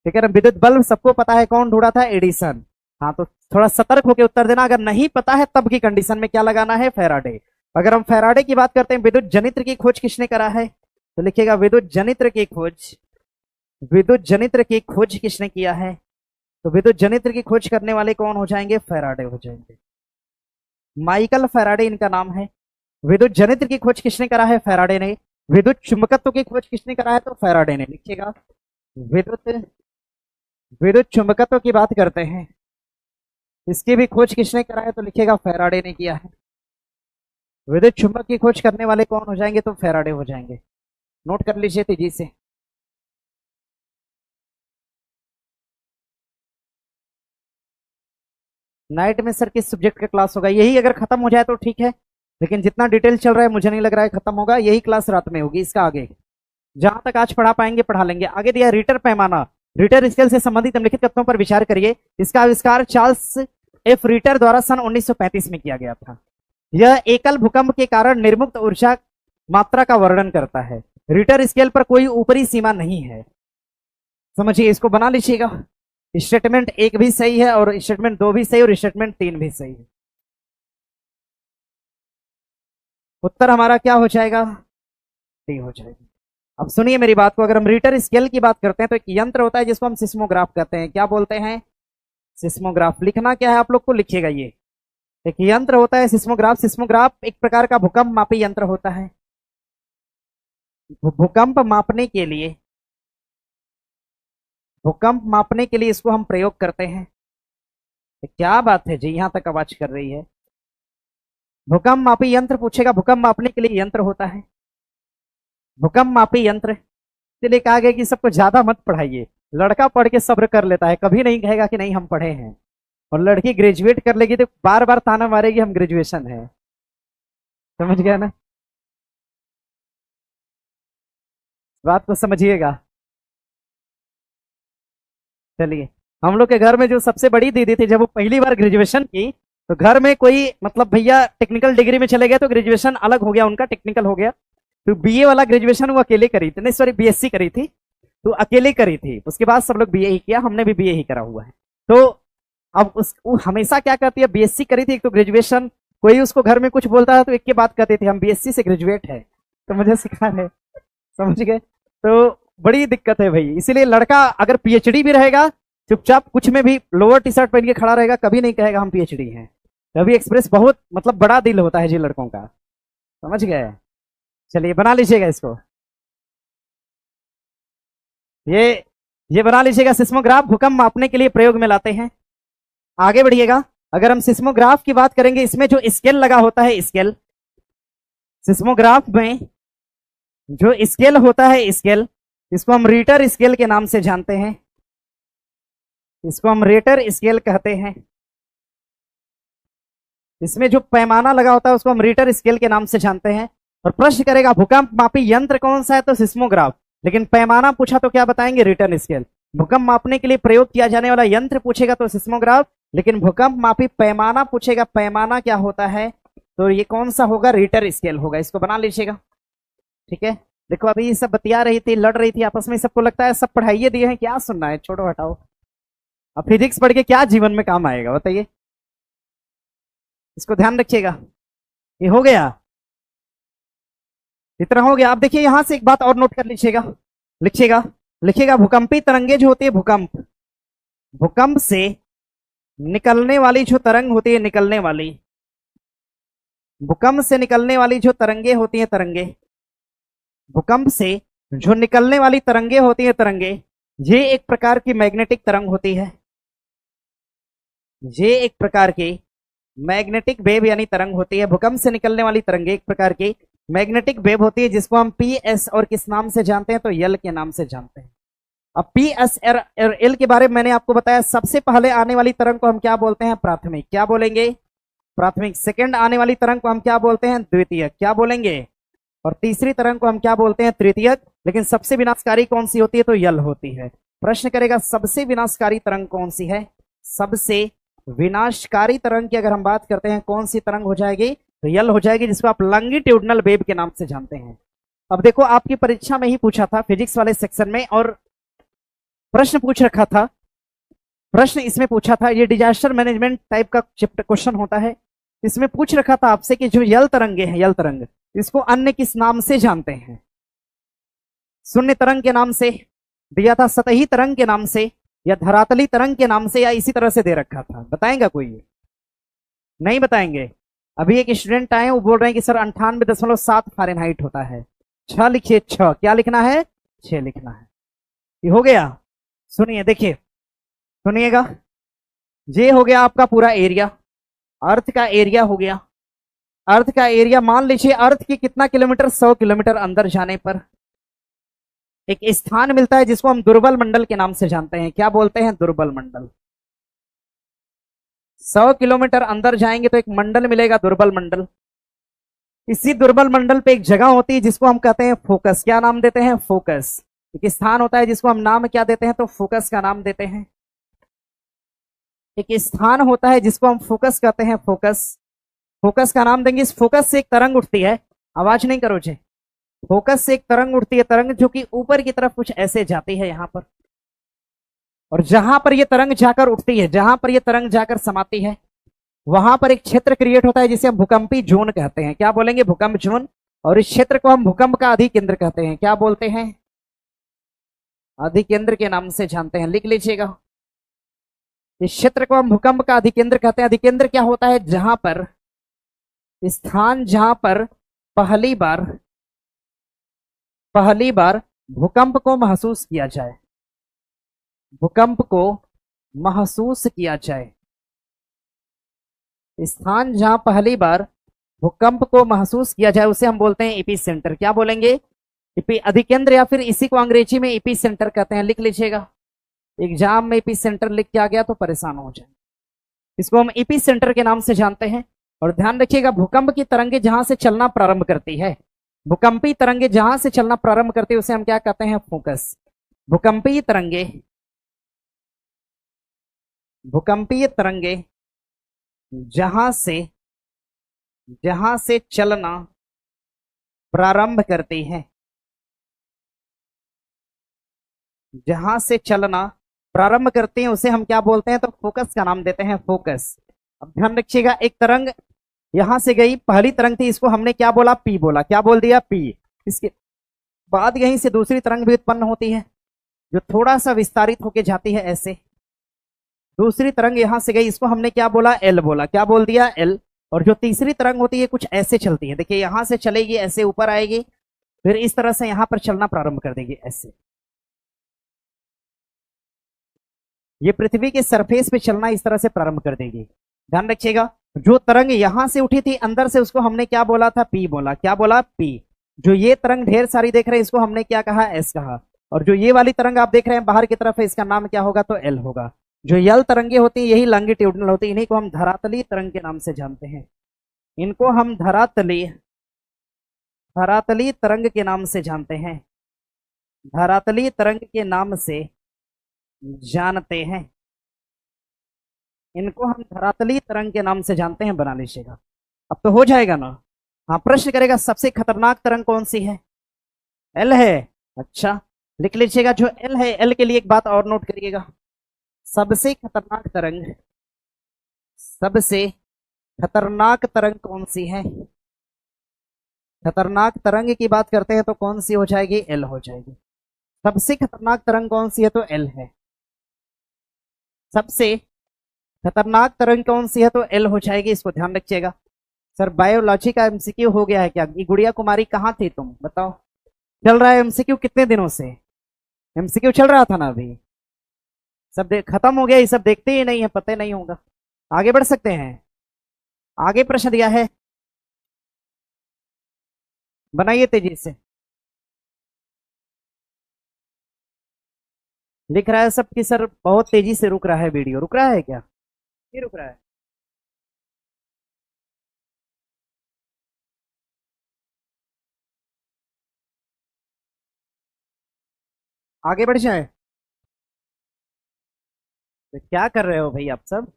ठीक है ना, विद्युत बल्ब सबको पता है, कौन ढूंढा था, एडिसन। हाँ, तो थोड़ा सतर्क होकर उत्तर देना। अगर नहीं पता है तब की कंडीशन में क्या लगाना है, फैराडे। अगर हम फैराडे की बात करते हैं, विद्युत जनित्र की खोज किसने करा है, तो लिखिएगा विद्युत जनित्र की खोज। विद्युत जनित्र की खोज किसने किया है, तो विद्युत जनित्र की खोज करने वाले कौन हो जाएंगे, फैराडे हो जाएंगे। माइकल फैराडे इनका नाम है। विद्युत जनित्र की खोज किसने करा है, फैराडे ने। विद्युत चुंबकत्व की खोज किसने करा है, तो फैराडे ने। लिखिएगा विद्युत विद्युत चुंबकत्व की बात करते हैं, इसकी भी खोज किसने करा है, तो लिखिएगा फैराडे ने किया है। विद्युत चुंबक की खोज करने वाले कौन हो जाएंगे, तो फैराडे हो जाएंगे। नोट कर लीजिए तेजी से। नाइट में सर किस सब्जेक्ट का क्लास होगा, यही अगर खत्म हो जाए तो ठीक है, लेकिन जितना डिटेल चल रहा है मुझे नहीं लग रहा है खत्म होगा। यही क्लास रात में होगी, इसका आगे जहां तक आज पढ़ा पाएंगे पढ़ा लेंगे। आगे दिया रिटर पैमाना। रिटर स्केल से संबंधित निम्नलिखित तत्वों पर विचार करिए। इसका आविष्कार चार्ल्स एफ रिटर द्वारा सन 1935 में किया गया था। यह एकल भूकंप के कारण निर्मुक्त ऊर्जा मात्रा का वर्णन करता है। रिटर स्केल पर कोई ऊपरी सीमा नहीं है, समझिए। इसको बना लीजिएगा। स्टेटमेंट 1 भी सही है, और स्टेटमेंट 2 भी सही, और स्टेटमेंट 3 भी सही है। उत्तर हमारा क्या हो जाएगा, डी हो जाएगा। अब सुनिए मेरी बात को। अगर हम रीटर स्केल की बात करते हैं तो एक यंत्र होता है जिसको हम सिस्मोग्राफ कहते हैं। क्या बोलते हैं, सिस्मोग्राफ। लिखना क्या है आप लोग को, लिखिएगा ये एक यंत्र होता है सिस्मोग्राफ। सिस्मोग्राफ एक प्रकार का भूकंप मापी यंत्र होता है। भूकंप मापने के लिए, भूकंप मापने के लिए इसको हम प्रयोग करते हैं। तो क्या बात है जी, यहां तक आवाज कर रही है। भूकंप मापी यंत्र पूछेगा, भूकंप मापने के लिए यंत्र होता है भूकंप मापी यंत्र। इसलिए कहा गया कि सबको ज्यादा मत पढ़ाइए। लड़का पढ़ के सब्र कर लेता है, कभी नहीं कहेगा कि नहीं हम पढ़े हैं। और लड़की ग्रेजुएट कर लेगी तो बार बार ताना मारेगी हम ग्रेजुएशन है। समझ गया ना, बात को समझिएगा। चलिए, हम लोग के घर में जो सबसे बड़ी दीदी थी, जब वो पहली बार ग्रेजुएशन की तो घर में कोई मतलब भैया टेक्निकल डिग्री में चले गए तो ग्रेजुएशन अलग हो गया उनका, टेक्निकल हो गया। तो बीए वाला ग्रेजुएशन वो अकेले करी थी, नहीं सॉरी बीएससी करी थी, तो अकेले करी थी। उसके बाद सब लोग बीए ही किया, हमने भी बीए ही करा हुआ है। तो अब वो हमेशा क्या कहती है, बीएससी करी थी, एक तो ग्रेजुएशन, कोई उसको घर में कुछ बोलता है तो एक के बात कहते थे हम बीएससी से ग्रेजुएट है, तो मुझे सिखा है। समझ गए, तो बड़ी दिक्कत है भाई। इसीलिए लड़का अगर पीएचडी भी रहेगा, चुपचाप कुछ में भी लोअर टी शर्ट पहन के खड़ा रहेगा, कभी नहीं कहेगा हम पीएचडी हैं। रवि एक्सप्रेस बहुत मतलब बड़ा दिल होता है जी लड़कों का, समझ गए। चलिए बना लीजिएगा इसको, ये ये बना लीजिएगा। सिस्मोग्राफ भूकंप मापने के लिए प्रयोग में लाते हैं। आगे बढ़िएगा। अगर हम सिस्मोग्राफ की बात करेंगे, इसमें जो स्केल लगा होता है, स्केल, सिस्मोग्राफ में जो स्केल होता है, स्केल, इसको हम रीटर स्केल के नाम से जानते हैं। इसको हम रेटर स्केल कहते हैं। इसमें जो पैमाना लगा होता है उसको हम रीटर स्केल के नाम से जानते हैं। और प्रश्न करेगा भूकंप मापी यंत्र कौन सा है, तो सिस्मोग्राफ। लेकिन पैमाना पूछा तो क्या बताएंगे, रिक्टर स्केल। भूकंप मापने के लिए प्रयोग किया जाने वाला यंत्र पूछेगा तो सिस्मोग्राफ, लेकिन भूकंप मापी पैमाना पूछेगा, पैमाना क्या होता है, तो ये कौन सा होगा, रिक्टर स्केल होगा। इसको बना लीजिएगा, ठीक है। देखो अभी ये सब बतिया रही थी, लड़ रही थी आपस में, सबको लगता है सब पढ़ाइए दिए हैं, क्या सुनना है, छोड़ो हटाओ। अब फिजिक्स पढ़ के क्या जीवन में काम आएगा बताइए, इसको ध्यान रखिएगा। ये हो गया, इतना हो गया। आप देखिए यहां से एक बात और नोट कर लीजिएगा, लिखिएगा, लिखिएगा। भूकंपी तरंगे जो होती है, भूकंप, भूकंप से निकलने वाली जो तरंग होती है, निकलने वाली, भूकंप से निकलने वाली जो तरंगे होती हैं, तरंगे, भूकंप से जो निकलने वाली तरंगे होती हैं, तरंगे, ये एक प्रकार की मैग्नेटिक तरंग होती है। ये एक प्रकार की मैग्नेटिक वेव यानी तरंग होती है। भूकंप से निकलने वाली तरंगे एक प्रकार की मैग्नेटिक वेव होती है, जिसको हम पी एस और किस नाम से जानते हैं, तो यल के नाम से जानते हैं। अब पी एस एल के बारे में मैंने आपको बताया, सबसे पहले आने वाली तरंग को हम क्या बोलते हैं, प्राथमिक। क्या बोलेंगे, प्राथमिक। सेकंड आने वाली तरंग को हम क्या बोलते हैं, द्वितीयक। क्या बोलेंगे, और तीसरी तरंग को हम क्या बोलते हैं, तृतीयक। लेकिन सबसे विनाशकारी कौन सी होती है, तो यल होती है। प्रश्न करेगा सबसे विनाशकारी तरंग कौन सी है, सबसे विनाशकारी तरंग की अगर हम बात करते हैं, कौन सी तरंग हो जाएगी, तो यल हो जाएगी, जिसको आप लॉन्गिट्यूडिनल वेव के नाम से जानते हैं। अब देखो आपकी परीक्षा में ही पूछा था फिजिक्स वाले सेक्शन में, और प्रश्न पूछ रखा था, प्रश्न इसमें पूछा था, ये डिजास्टर मैनेजमेंट टाइप का क्वेश्चन होता है। इसमें पूछ रखा था आपसे कि जो यल तरंगे हैं, यल तरंग, इसको अन्य किस नाम से जानते हैं। शून्य तरंग के नाम से दिया था, सतही तरंग के नाम से, या धरातली तरंग के नाम से, या इसी तरह से दे रखा था। बताएंगा कोई, नहीं बताएंगे। अभी एक स्टूडेंट आए, वो बोल रहे हैं कि सर 98.7 फ़ारेनहाइट होता है। 6 लिखिए, 6 क्या लिखना है, 6 लिखना है। ये हो गया। सुनिए, देखिए, सुनिएगा, ये हो गया आपका पूरा एरिया, अर्थ का एरिया हो गया। अर्थ का एरिया मान लीजिए, अर्थ की कितना किलोमीटर, 100 किलोमीटर अंदर जाने पर एक स्थान मिलता है, जिसको हम दुर्बल मंडल के नाम से जानते हैं। क्या बोलते हैं, दुर्बल मंडल। 100 किलोमीटर अंदर जाएंगे तो एक मंडल मिलेगा, दुर्बल मंडल। इसी दुर्बल मंडल पे एक जगह होती है जिसको हम कहते हैं फोकस। क्या नाम देते हैं, फोकस। एक स्थान होता है जिसको हम नाम क्या देते हैं, तो फोकस का नाम देते हैं। एक स्थान होता है जिसको हम फोकस कहते हैं, फोकस, फोकस का नाम देंगे। इस फोकस से एक तरंग उठती है, आवाज नहीं करो जी, फोकस से एक तरंग उठती है, तरंग जो कि ऊपर की तरफ कुछ ऐसे जाती है यहां पर, और जहां पर ये तरंग जाकर उठती है, जहां पर ये तरंग जाकर समाती है, वहां पर एक क्षेत्र क्रिएट होता है जिसे हम भूकंपी जोन कहते हैं। क्या बोलेंगे, भूकंप जोन। और इस क्षेत्र को हम भूकंप का अधिकेंद्र कहते हैं। क्या बोलते हैं, अधिकेंद्र के नाम से जानते हैं, लिख लीजिएगा। इस क्षेत्र को हम भूकंप का अधिकेंद्र कहते हैं। अधिकेंद्र क्या होता है, जहां पर स्थान, जहां पर पहली बार भूकंप को महसूस किया जाए, भूकंप को महसूस किया जाए, स्थान जहां पहली बार भूकंप को महसूस किया जाए, उसे हम बोलते हैं एपी सेंटर। क्या बोलेंगे, अधिकेंद्र, या फिर इसी को अंग्रेजी में एपी सेंटर कहते हैं। लिख लीजिएगा, एग्जाम में एपी सेंटर लिख के आ गया तो परेशान हो जाए। इसको हम एपी सेंटर के नाम से जानते हैं। और ध्यान रखिएगा, भूकंप की तरंगे जहां से चलना प्रारंभ करती है, भूकंपी तरंगे जहां से चलना प्रारंभ करती है, उसे हम क्या कहते हैं, फोकस। भूकंपीय तरंगे, भूकंपीय तरंगे जहां से चलना प्रारंभ करती है, जहां से चलना प्रारंभ करते हैं, उसे हम क्या बोलते हैं, तो फोकस का नाम देते हैं, फोकस। अब ध्यान रखिएगा, एक तरंग यहां से गई, पहली तरंग थी, इसको हमने क्या बोला, पी बोला। क्या बोल दिया, पी। इसके बाद यहीं से दूसरी तरंग भी उत्पन्न होती है, जो थोड़ा सा विस्तारित होके जाती है ऐसे। दूसरी तरंग यहां से गई, इसको हमने क्या बोला, एल बोला। क्या बोल दिया, एल। और जो तीसरी तरंग होती है कुछ ऐसे चलती है, देखिए यहां से चलेगी, ऐसे ऊपर आएगी, फिर इस तरह से यहां पर चलना प्रारंभ कर देगी ऐसे। ये पृथ्वी के सरफेस पे चलना इस तरह से प्रारंभ कर देगी। ध्यान रखिएगा, जो तरंग यहां से उठी थी अंदर से, उसको हमने क्या बोला था, पी बोला। क्या बोला, पी। जो ये तरंग ढेर सारी देख रहे हैं, इसको हमने क्या कहा, एस कहा। और जो ये वाली तरंग आप देख रहे हैं बाहर की तरफ है, इसका नाम क्या होगा, तो एल होगा। जो यल तरंगे होती हैं, यही लॉन्गिट्यूडिनल होती है, इन्हीं को हम धरातली तरंग के नाम से जानते हैं। इनको हम धरातली धरातलीय तरंग के नाम से जानते हैं, धरातलीय तरंग के नाम से जानते हैं, इनको हम धरातलीय तरंग के नाम से जानते हैं, बना लीजिएगा। अब तो हो जाएगा ना। हाँ, प्रश्न करेगा सबसे खतरनाक तरंग कौन सी है? एल है। अच्छा, लिख लीजिएगा जो एल है। एल के लिए एक बात और नोट करिएगा, सबसे खतरनाक तरंग, सबसे खतरनाक तरंग कौन सी है? खतरनाक तरंग की बात करते हैं तो कौन सी हो जाएगी? एल हो जाएगी। सबसे खतरनाक तरंग कौन सी है? तो एल है। सबसे खतरनाक तरंग कौन सी है? तो एल हो जाएगी, इसको ध्यान रखिएगा। सर बायोलॉजी का एमसीक्यू हो गया है क्या? ये गुड़िया कुमारी कहाँ थी तुम, बताओ। चल रहा है एमसीक्यू कितने दिनों से? एमसीक्यू चल रहा था ना अभी, सब खत्म हो गया, ये सब देखते ही नहीं है, पता नहीं होगा। आगे बढ़ सकते हैं। आगे प्रश्न दिया है, बनाइए तेजी से। लिख रहा है सब कि सर बहुत तेजी से रुक रहा है वीडियो। रुक रहा है क्या? नहीं रुक रहा है। आगे बढ़ जाए। तो क्या कर रहे हो भाई आप सब?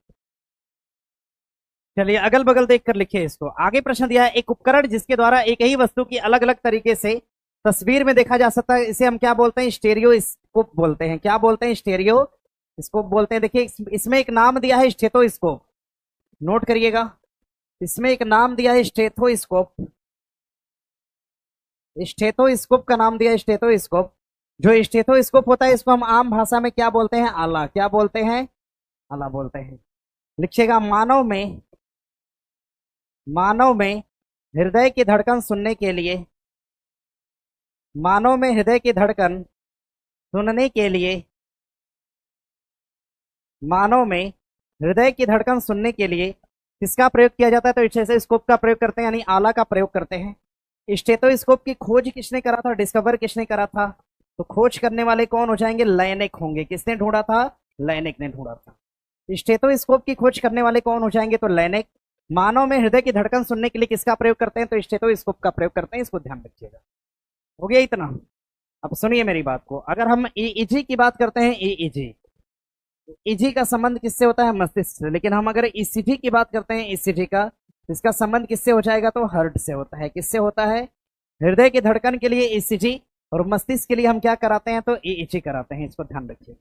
चलिए अगल बगल देख कर लिखिए इसको। आगे प्रश्न दिया है, एक उपकरण जिसके द्वारा एक ही वस्तु की अलग अलग तरीके से तस्वीर में देखा जा सकता है, इसे हम क्या बोलते हैं? स्टेरियो स्कोप बोलते हैं। क्या बोलते हैं? स्टेरियो स्कोप बोलते हैं। देखिए इसमें एक नाम दिया है स्टेथोस्कोप, नोट करिएगा। इसमें एक नाम दिया है स्टेथोस्कोप, स्टेथोस्कोप का नाम दिया है स्टेथोस्कोप। जो स्टेथोस्कोप होता है इसको हम आम भाषा में क्या बोलते हैं? आला। क्या बोलते हैं? आला बोलते हैं। लिखिएगा, मानव में हृदय की धड़कन सुनने के लिए, मानव में हृदय की धड़कन सुनने के लिए, मानव में हृदय की धड़कन सुनने के लिए किसका प्रयोग किया जाता है? तो स्टेथोस्कोप का प्रयोग करते हैं, यानी आला का प्रयोग करते हैं। स्टेथोस्कोप की खोज किसने करा था? डिस्कवर किसने करा था? तो खोज करने वाले कौन हो जाएंगे? लायनेक होंगे। किसने ढूंढा था? लायनेक ने ढूंढा था। स्टेथोस्कोप की खोज करने वाले कौन हो जाएंगे? तो लायनेक। मानव में हृदय की धड़कन सुनने के लिए किसका प्रयोग करते हैं? तो स्टेथोस्कोप का प्रयोग करते हैं, इसको ध्यान रखिएगा। हो गया इतना। अब सुनिए मेरी बात को, अगर हम ईईजी की बात करते हैं, ईईजी, ईजी का संबंध किससे होता है? मस्तिष्क से। लेकिन हम अगर ईसीजी की बात करते हैं, ईसीजी का, इसका संबंध किससे हो जाएगा? तो हार्ट से होता है। किससे होता है? हृदय की धड़कन के लिए ईसीजी और मस्तिष्क के लिए हम क्या कराते हैं? तो ईईजी कराते हैं, इसको ध्यान रखिए।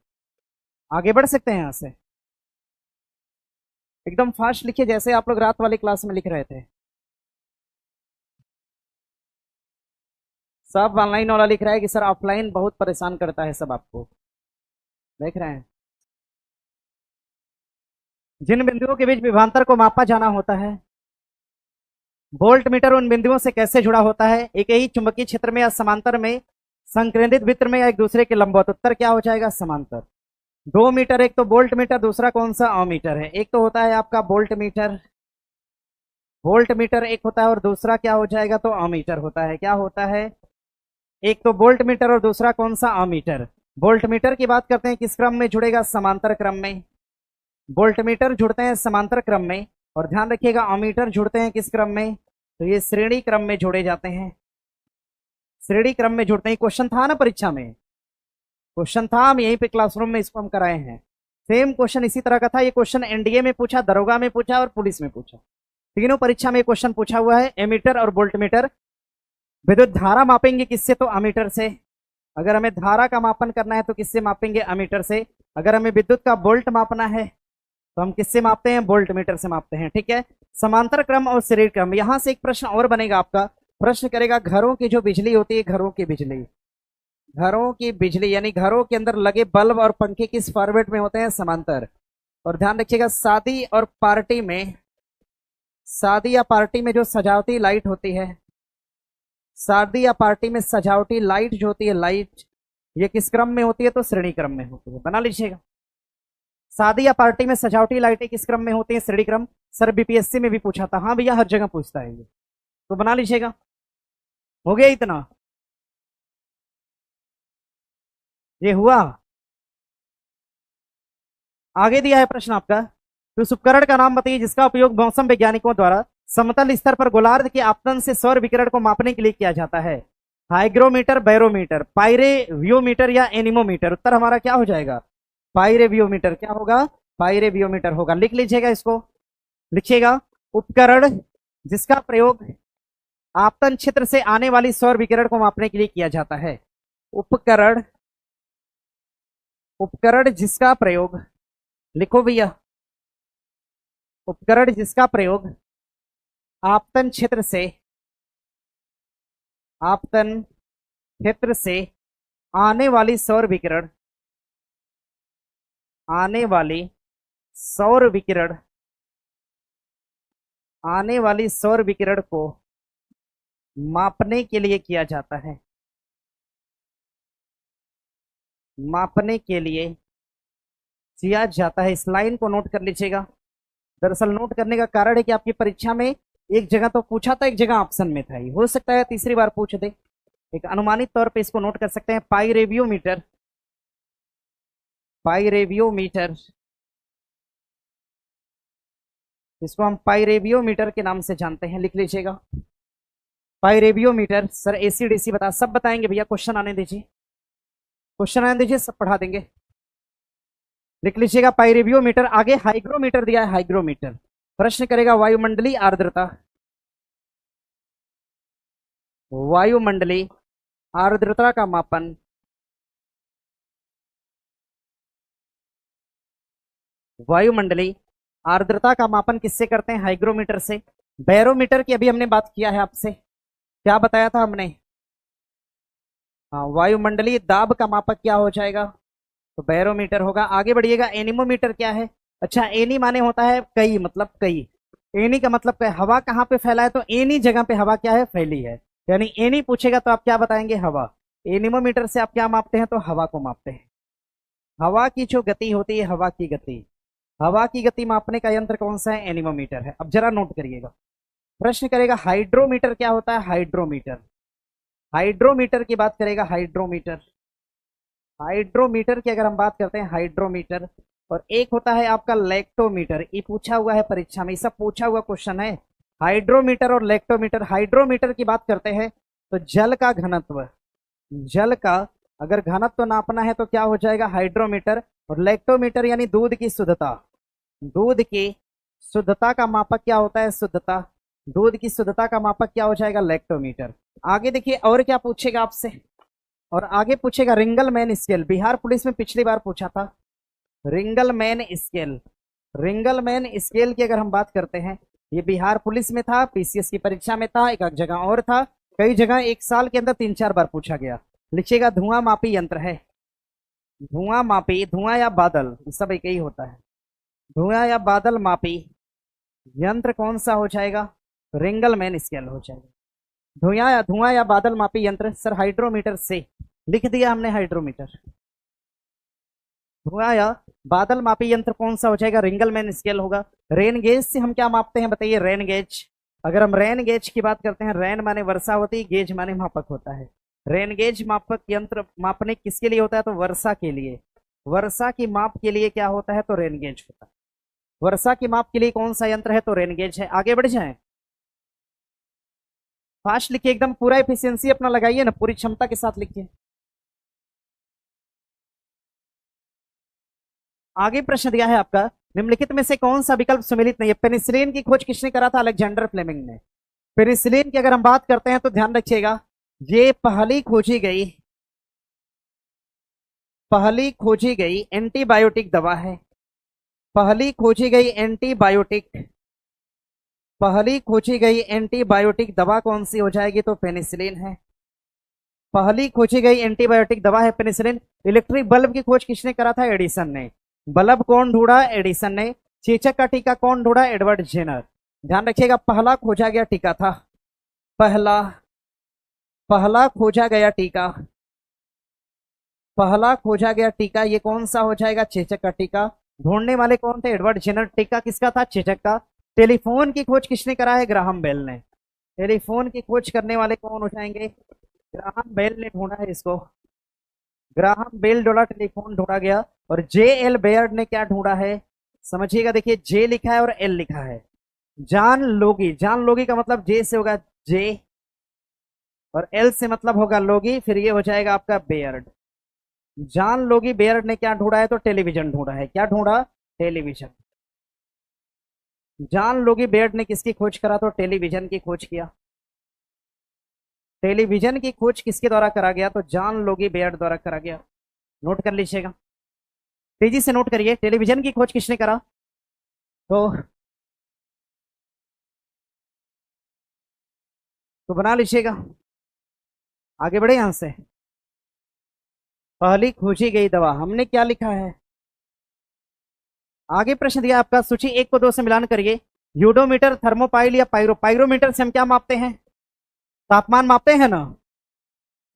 आगे बढ़ सकते हैं यहां से। एकदम फास्ट लिखिए जैसे आप लोग रात वाली क्लास में लिख रहे थे। सब ऑनलाइन वाला लिख रहा है कि सर ऑफलाइन बहुत परेशान करता है सब आपको, देख रहे हैं। जिन बिंदुओं के बीच विभवांतर को मापा जाना होता है, वोल्ट मीटर उन बिंदुओं से कैसे जुड़ा होता है? एक ही चुंबकीय क्षेत्र में या समांतर में, संकेंद्रित वृत्त में, या एक दूसरे के लंबवत? उत्तर क्या हो जाएगा? समांतर। 2 मीटर, एक तो वोल्ट मीटर, दूसरा कौन सा? अमीटर है। एक तो होता है आपका वोल्ट मीटर, वोल्ट मीटर एक होता है, और दूसरा क्या हो जाएगा? तो अमीटर होता है। क्या होता है? एक तो वोल्ट मीटर और दूसरा कौन सा? अमीटर। वोल्ट मीटर की बात करते हैं, किस क्रम में जुड़ेगा? समांतर क्रम में। वोल्ट मीटर जुड़ते हैं समांतर क्रम में, और ध्यान रखिएगा अमीटर जुड़ते हैं किस क्रम में? तो ये श्रेणी क्रम में जोड़े जाते हैं, श्रेणी क्रम में जुड़ते हैं। क्वेश्चन था ना परीक्षा में, क्वेश्चन था, हम यहीं पे क्लासरूम में इसको हम कराए हैं। सेम क्वेश्चन इसी तरह का था। ये क्वेश्चन एनडीए में पूछा, दरोगा में पूछा और पुलिस में पूछा, तीनों परीक्षा में क्वेश्चन पूछा हुआ है। एमीटर और वोल्ट मीटर। विद्युत धारा मापेंगे किससे? तो अमीटर से। अगर हमें धारा का मापन करना है तो किससे मापेंगे? अमीटर से। अगर हमें विद्युत का वोल्ट मापना है तो हम किससे मापते हैं? वोल्ट मीटर से मापते हैं। ठीक है, समांतर क्रम और श्रेणी क्रम। यहां से एक प्रश्न और बनेगा आपका, प्रश्न करेगा घरों की जो बिजली होती है, घरों की बिजली, घरों की बिजली यानी घरों के अंदर लगे बल्ब और पंखे किस फॉर्मेट में होते हैं? समांतर। और ध्यान रखिएगा शादी और पार्टी में, शादी या पार्टी में जो सजावटी लाइट होती है, शादी या पार्टी में सजावटी लाइट जो होती है, लाइट, ये किस क्रम में होती है? तो श्रेणी क्रम में होती है। बना लीजिएगा, शादी या पार्टी में सजावटी लाइटें किस क्रम में होती है? श्रेणी क्रम। सर बीपीएससी में भी पूछा था। हाँ भैया, हर जगह पूछता है ये, तो बना लीजिएगा। हो गया इतना, ये हुआ। आगे दिया है प्रश्न आपका, तो उस उपकरण का नाम बताइए जिसका उपयोग मौसम वैज्ञानिकों द्वारा समतल स्तर पर गोलार्ध के आपतन से सौर विकिरण को मापने के लिए किया जाता है? हाइग्रोमीटर, बैरोमीटर, पायरेवियोमीटर या एनीमोमीटर? उत्तर हमारा क्या हो जाएगा? पायरेवियोमीटर। क्या होगा? पायरेवियोमीटर होगा। लिख लीजिएगा इसको, लिखिएगा। उपकरण जिसका प्रयोग आपतन क्षेत्र से आने वाली सौर विकिरण को मापने के लिए किया जाता है। उपकरण, उपकरण जिसका प्रयोग, लिखो भैया, उपकरण जिसका प्रयोग आपतन क्षेत्र से, आपतन क्षेत्र से आने वाली सौर विकिरण, आने वाली सौर विकिरण, आने वाली सौर विकिरण को मापने के लिए किया जाता है, मापने के लिए किया जाता है। इस लाइन को नोट कर लीजिएगा। दरअसल नोट करने का कारण है कि आपकी परीक्षा में एक जगह तो पूछा था, एक जगह ऑप्शन में था, हो सकता है तीसरी बार पूछ दे। एक अनुमानित तौर पे इसको नोट कर सकते हैं। पाइरेवियोमीटर, पाइरेवियोमीटर, इसको हम पाइरेवियोमीटर के नाम से जानते हैं, लिख लीजिएगा। पाइरेवियोमीटर। सर एसीडीसी बता, सब बताएंगे भैया, क्वेश्चन आने दीजिए, क्वेश्चन आने दीजिए, सब पढ़ा देंगे। लिख लीजिएगा पाइरेवियोमीटर। आगे हाइग्रोमीटर दिया है, हाइग्रोमीटर। प्रश्न करेगा वायुमंडलीय आर्द्रता, वायुमंडलीय आर्द्रता का मापन, वायुमंडलीय आर्द्रता का मापन किससे करते हैं? हाइग्रोमीटर से। बैरोमीटर की अभी हमने बात किया है आपसे, क्या बताया था हमने? हाँ, वायुमंडलीय दाब का मापक क्या हो जाएगा? तो बैरोमीटर होगा। आगे बढ़िएगा। एनीमोमीटर क्या है? अच्छा, एनी माने होता है कई, मतलब कई। एनी का मतलब क्या है? हवा कहाँ पे फैला है, तो एनी जगह पे हवा क्या है? फैली है। यानी एनी पूछेगा तो आप क्या बताएंगे? हवा। एनीमोमीटर से आप क्या मापते हैं? तो हवा को मापते हैं। हवा की जो गति होती है, हवा की गति, हवा की गति मापने का यंत्र कौन सा है? एनीमोमीटर है। अब जरा नोट करिएगा। प्रश्न करेगा हाइड्रोमीटर क्या होता है? हाइड्रोमीटर, हाइड्रोमीटर की बात करेगा। हाइड्रोमीटर, हाइड्रोमीटर की अगर हम बात करते हैं, हाइड्रोमीटर। और एक होता है आपका लेक्टोमीटर, ये पूछा हुआ है परीक्षा में, ये सब पूछा हुआ क्वेश्चन है। हाइड्रोमीटर और लेक्टोमीटर। हाइड्रोमीटर की बात करते हैं तो जल का घनत्व, जल का अगर घनत्व नापना है तो क्या हो जाएगा? हाइड्रोमीटर। और लेक्टोमीटर यानी दूध की शुद्धता, दूध की शुद्धता का मापक क्या होता है? शुद्धता, दूध की शुद्धता का मापक क्या हो जाएगा? लेक्टोमीटर। आगे देखिए और क्या पूछेगा आपसे, और आगे पूछेगा रिंगलमैन स्केल। बिहार पुलिस में पिछली बार पूछा था रिंगलमैन स्केल। रिंगलमैन स्केल की अगर हम बात करते हैं, ये बिहार पुलिस में था, पीसीएस की परीक्षा में था, एक जगह और था, कई जगह एक साल के अंदर 3-4 बार पूछा गया। लिखिएगा धुआं मापी यंत्र है, धुआं मापी, धुआं या बादल, सब एक ही होता है। धुआं या बादल मापी यंत्र कौन सा हो जाएगा? रिंगलमैन स्केल हो जाएगा। धुआं या बादल मापी यंत्र सर हाइड्रोमीटर से, लिख दिया हमने हाइड्रोमीटर। धुआं या बादल मापी यंत्र कौन सा हो जाएगा? रिंगलमैन स्केल होगा। रेन गेज से हम क्या मापते हैं बताइए? Rain gauge. अगर हम रेन गेज की बात करते हैं, रेन माने वर्षा होती है, गेज माने मापक होता है। रेन गेज मापक यंत्र मापने किसके लिए होता है? तो वर्षा के लिए, वर्षा की माप के लिए क्या होता है? तो रेन गेज होता है। वर्षा की माप के लिए कौन सा यंत्र है? तो रेन गेज है। आगे बढ़ जाए, फास्ट लिखिए, एकदम पूरा एफिशिएंसी अपना लगाइए ना, पूरी क्षमता के साथ लिखिए। आगे प्रश्न दिया है आपका, निम्नलिखित में से कौन सा विकल्प सुमेलित नहीं है? पेनिसिलिन की खोज किसने करा था? अलेक्जेंडर फ्लेमिंग ने। पेनिसिलिन की अगर हम बात करते हैं तो ध्यान रखिएगा, ये पहली खोजी गई एंटीबायोटिक दवा है। पहली खोजी गई एंटीबायोटिक, पहली खोजी गई एंटीबायोटिक दवा कौन सी हो जाएगी? तो पेनिसिलिन है। पहली खोजी गई एंटीबायोटिक दवा है पेनिसिलिन। इलेक्ट्रिक बल्ब की खोज किसने करा था? एडिसन ने। बल्ब कौन ढूंढा? एडिसन ने। चेचक का टीका कौन ढूंढा? Edward Jenner. ध्यान रखिएगा, पहला खोजा गया टीका था, पहला, पहला खोजा गया टीका, पहला खोजा गया टीका, ये कौन सा हो जाएगा? चेचक का टीका। ढूंढने वाले कौन थे? Edward Jenner. टीका किसका था? चेचक का। टेलीफोन की खोज किसने करा है? ग्राहम बेल ने। टेलीफोन की खोज करने वाले कौन हो जाएंगे? ग्राहम बेल ने ढूंढा है इसको। ग्राहम बेल द्वारा टेलीफोन ढूंढा गया। और जे एल बेयर्ड ने क्या ढूंढा है? समझिएगा, देखिए जे लिखा है और एल लिखा है। जान लोगी का मतलब जे से होगा जे, और एल से मतलब होगा लोगी, फिर ये हो जाएगा आपका बेयर्ड। जान लोगी बेयर्ड ने क्या ढूंढा है? तो टेलीविजन ढूंढा है। क्या ढूंढा? टेलीविजन। जान लोगी बेयर्ड ने किसकी खोज करा? तो टेलीविजन की खोज किया। टेलीविजन की खोज किसके द्वारा करा गया? तो जॉन लोगी बेयर्ड द्वारा करा गया। नोट कर लीजिएगा, तेजी से नोट करिए, टेलीविजन की खोज किसने करा? तो बना लीजिएगा, आगे बढ़े यहां से। पहली खोजी गई दवा, हमने क्या लिखा है? आगे प्रश्न दिया आपका, सूची 1 को 2 से मिलान करिए। यूडोमीटर, थर्मोपाइल या पायरोमीटर से हम क्या मापते हैं? तापमान मापते हैं ना।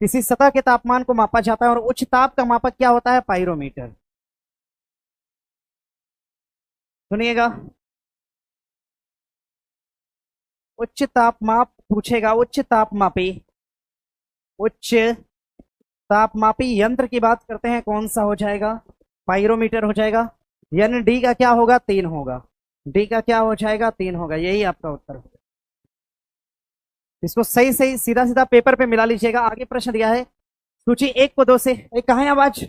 किसी सतह के तापमान को मापा जाता है, और उच्च ताप का मापक क्या होता है? पायरोमीटर। सुनिएगा, उच्च तापमाप पूछेगा, उच्च तापमापी, उच्च तापमापी यंत्र की बात करते हैं, कौन सा हो जाएगा? पायरोमीटर हो जाएगा। यानी डी का क्या होगा? 3 होगा। डी का क्या हो जाएगा? 3 होगा, यही आपका उत्तर होगा। इसको सही सही सीधा सीधा पेपर पे मिला लीजिएगा। आगे प्रश्न दिया है, सूची 1 को 2 से, कहा है आवाज?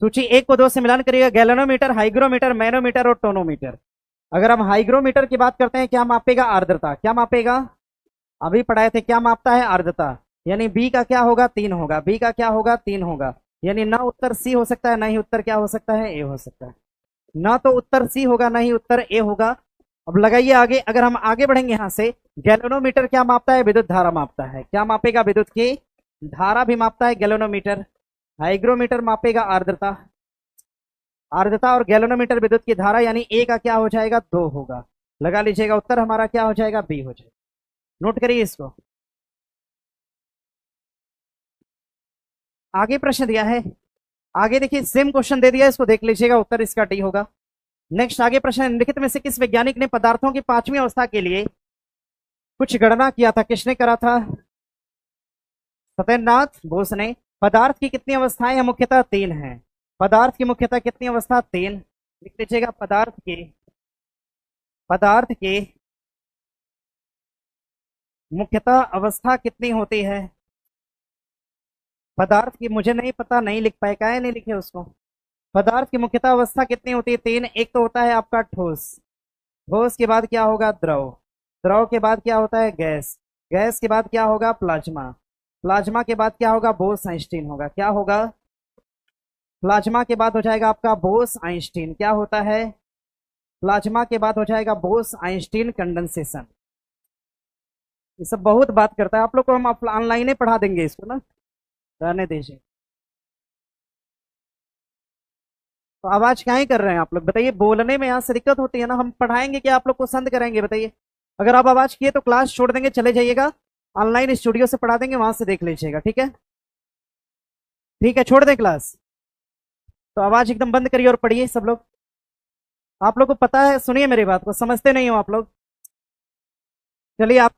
सूची 1 को 2 से मिलान करिएगा। गैल्वेनोमीटर, हाइग्रोमीटर, मैनोमीटर और टोनोमीटर। अगर हम हाइग्रोमीटर की बात करते हैं, क्या मापेगा? आर्द्रता। क्या मापेगा? अभी पढ़ाए थे, क्या मापता है? आर्द्रता। यानी बी का क्या होगा? 3 होगा। बी का क्या होगा? 3 होगा। यानी ना उत्तर सी हो सकता है, ना ही उत्तर क्या हो सकता है? ए हो सकता है। ना तो उत्तर सी होगा, ना ही उत्तर ए होगा। अब लगाइए आगे, अगर हम आगे बढ़ेंगे यहां से, गैल्वेनोमीटर क्या मापता है? विद्युत धारा मापता है। क्या मापेगा? विद्युत की धारा भी मापता है गैल्वेनोमीटर। हाइग्रोमीटर मापेगा आर्द्रता। आर्द्रता और गैल्वेनोमीटर विद्युत की धारा, यानी ए का क्या हो जाएगा? 2 होगा। लगा लीजिएगा, उत्तर हमारा क्या हो जाएगा? बी हो जाएगा। नोट करिए इसको। आगे प्रश्न दिया है, आगे देखिए सेम क्वेश्चन दे दिया, इसको देख लीजिएगा, उत्तर इसका डी होगा। नेक्स्ट आगे प्रश्न, निम्नलिखित में से किस वैज्ञानिक ने पदार्थों की 5वीं अवस्था के लिए कुछ गणना किया था? किसने करा था? सत्येंद्रनाथ बोस ने। पदार्थ की कितनी अवस्थाएं हैं? मुख्यतः 3 हैं। पदार्थ की मुख्यतः कितनी अवस्था? 3। लिख लीजिएगा, पदार्थ के मुख्यतः अवस्था कितनी होती है? पदार्थ की मुझे नहीं पता, नहीं लिख पाए, काहे नहीं लिखे उसको? पदार्थ की मुख्यतः अवस्था कितनी होती है? 3। एक तो होता है आपका ठोस, ठोस के बाद क्या होगा? द्रव, द्रव के बाद क्या होता है? गैस, गैस के बाद क्या होगा? प्लाज्मा, प्लाज्मा के बाद क्या होगा? बोस आइंस्टीन होगा। क्या होगा? प्लाज्मा के बाद हो जाएगा आपका बोस आइंस्टीन। क्या होता है? प्लाज्मा के बाद हो जाएगा बोस आइंस्टीन कंडेंसेशन। ये सब बहुत बात करता है, आप लोग को हम ऑनलाइन ही पढ़ा देंगे इसको ना, रहने दीजिए। तो आवाज क्या ही कर रहे हैं आप लोग, बताइए। बोलने में यहाँ से दिक्कत होती है ना, हम पढ़ाएंगे क्या आप लोग को संद करेंगे? बताइए। अगर आप आवाज किए तो क्लास छोड़ देंगे, चले जाइएगा, ऑनलाइन स्टूडियो से पढ़ा देंगे, वहां से देख लीजिएगा। ठीक है? ठीक है, छोड़ दें क्लास। तो आवाज एकदम बंद करिए और पढ़िए सब लोग। आप लोग को पता है, सुनिए मेरी बात को, समझते नहीं हो आप लोग। चलिए आप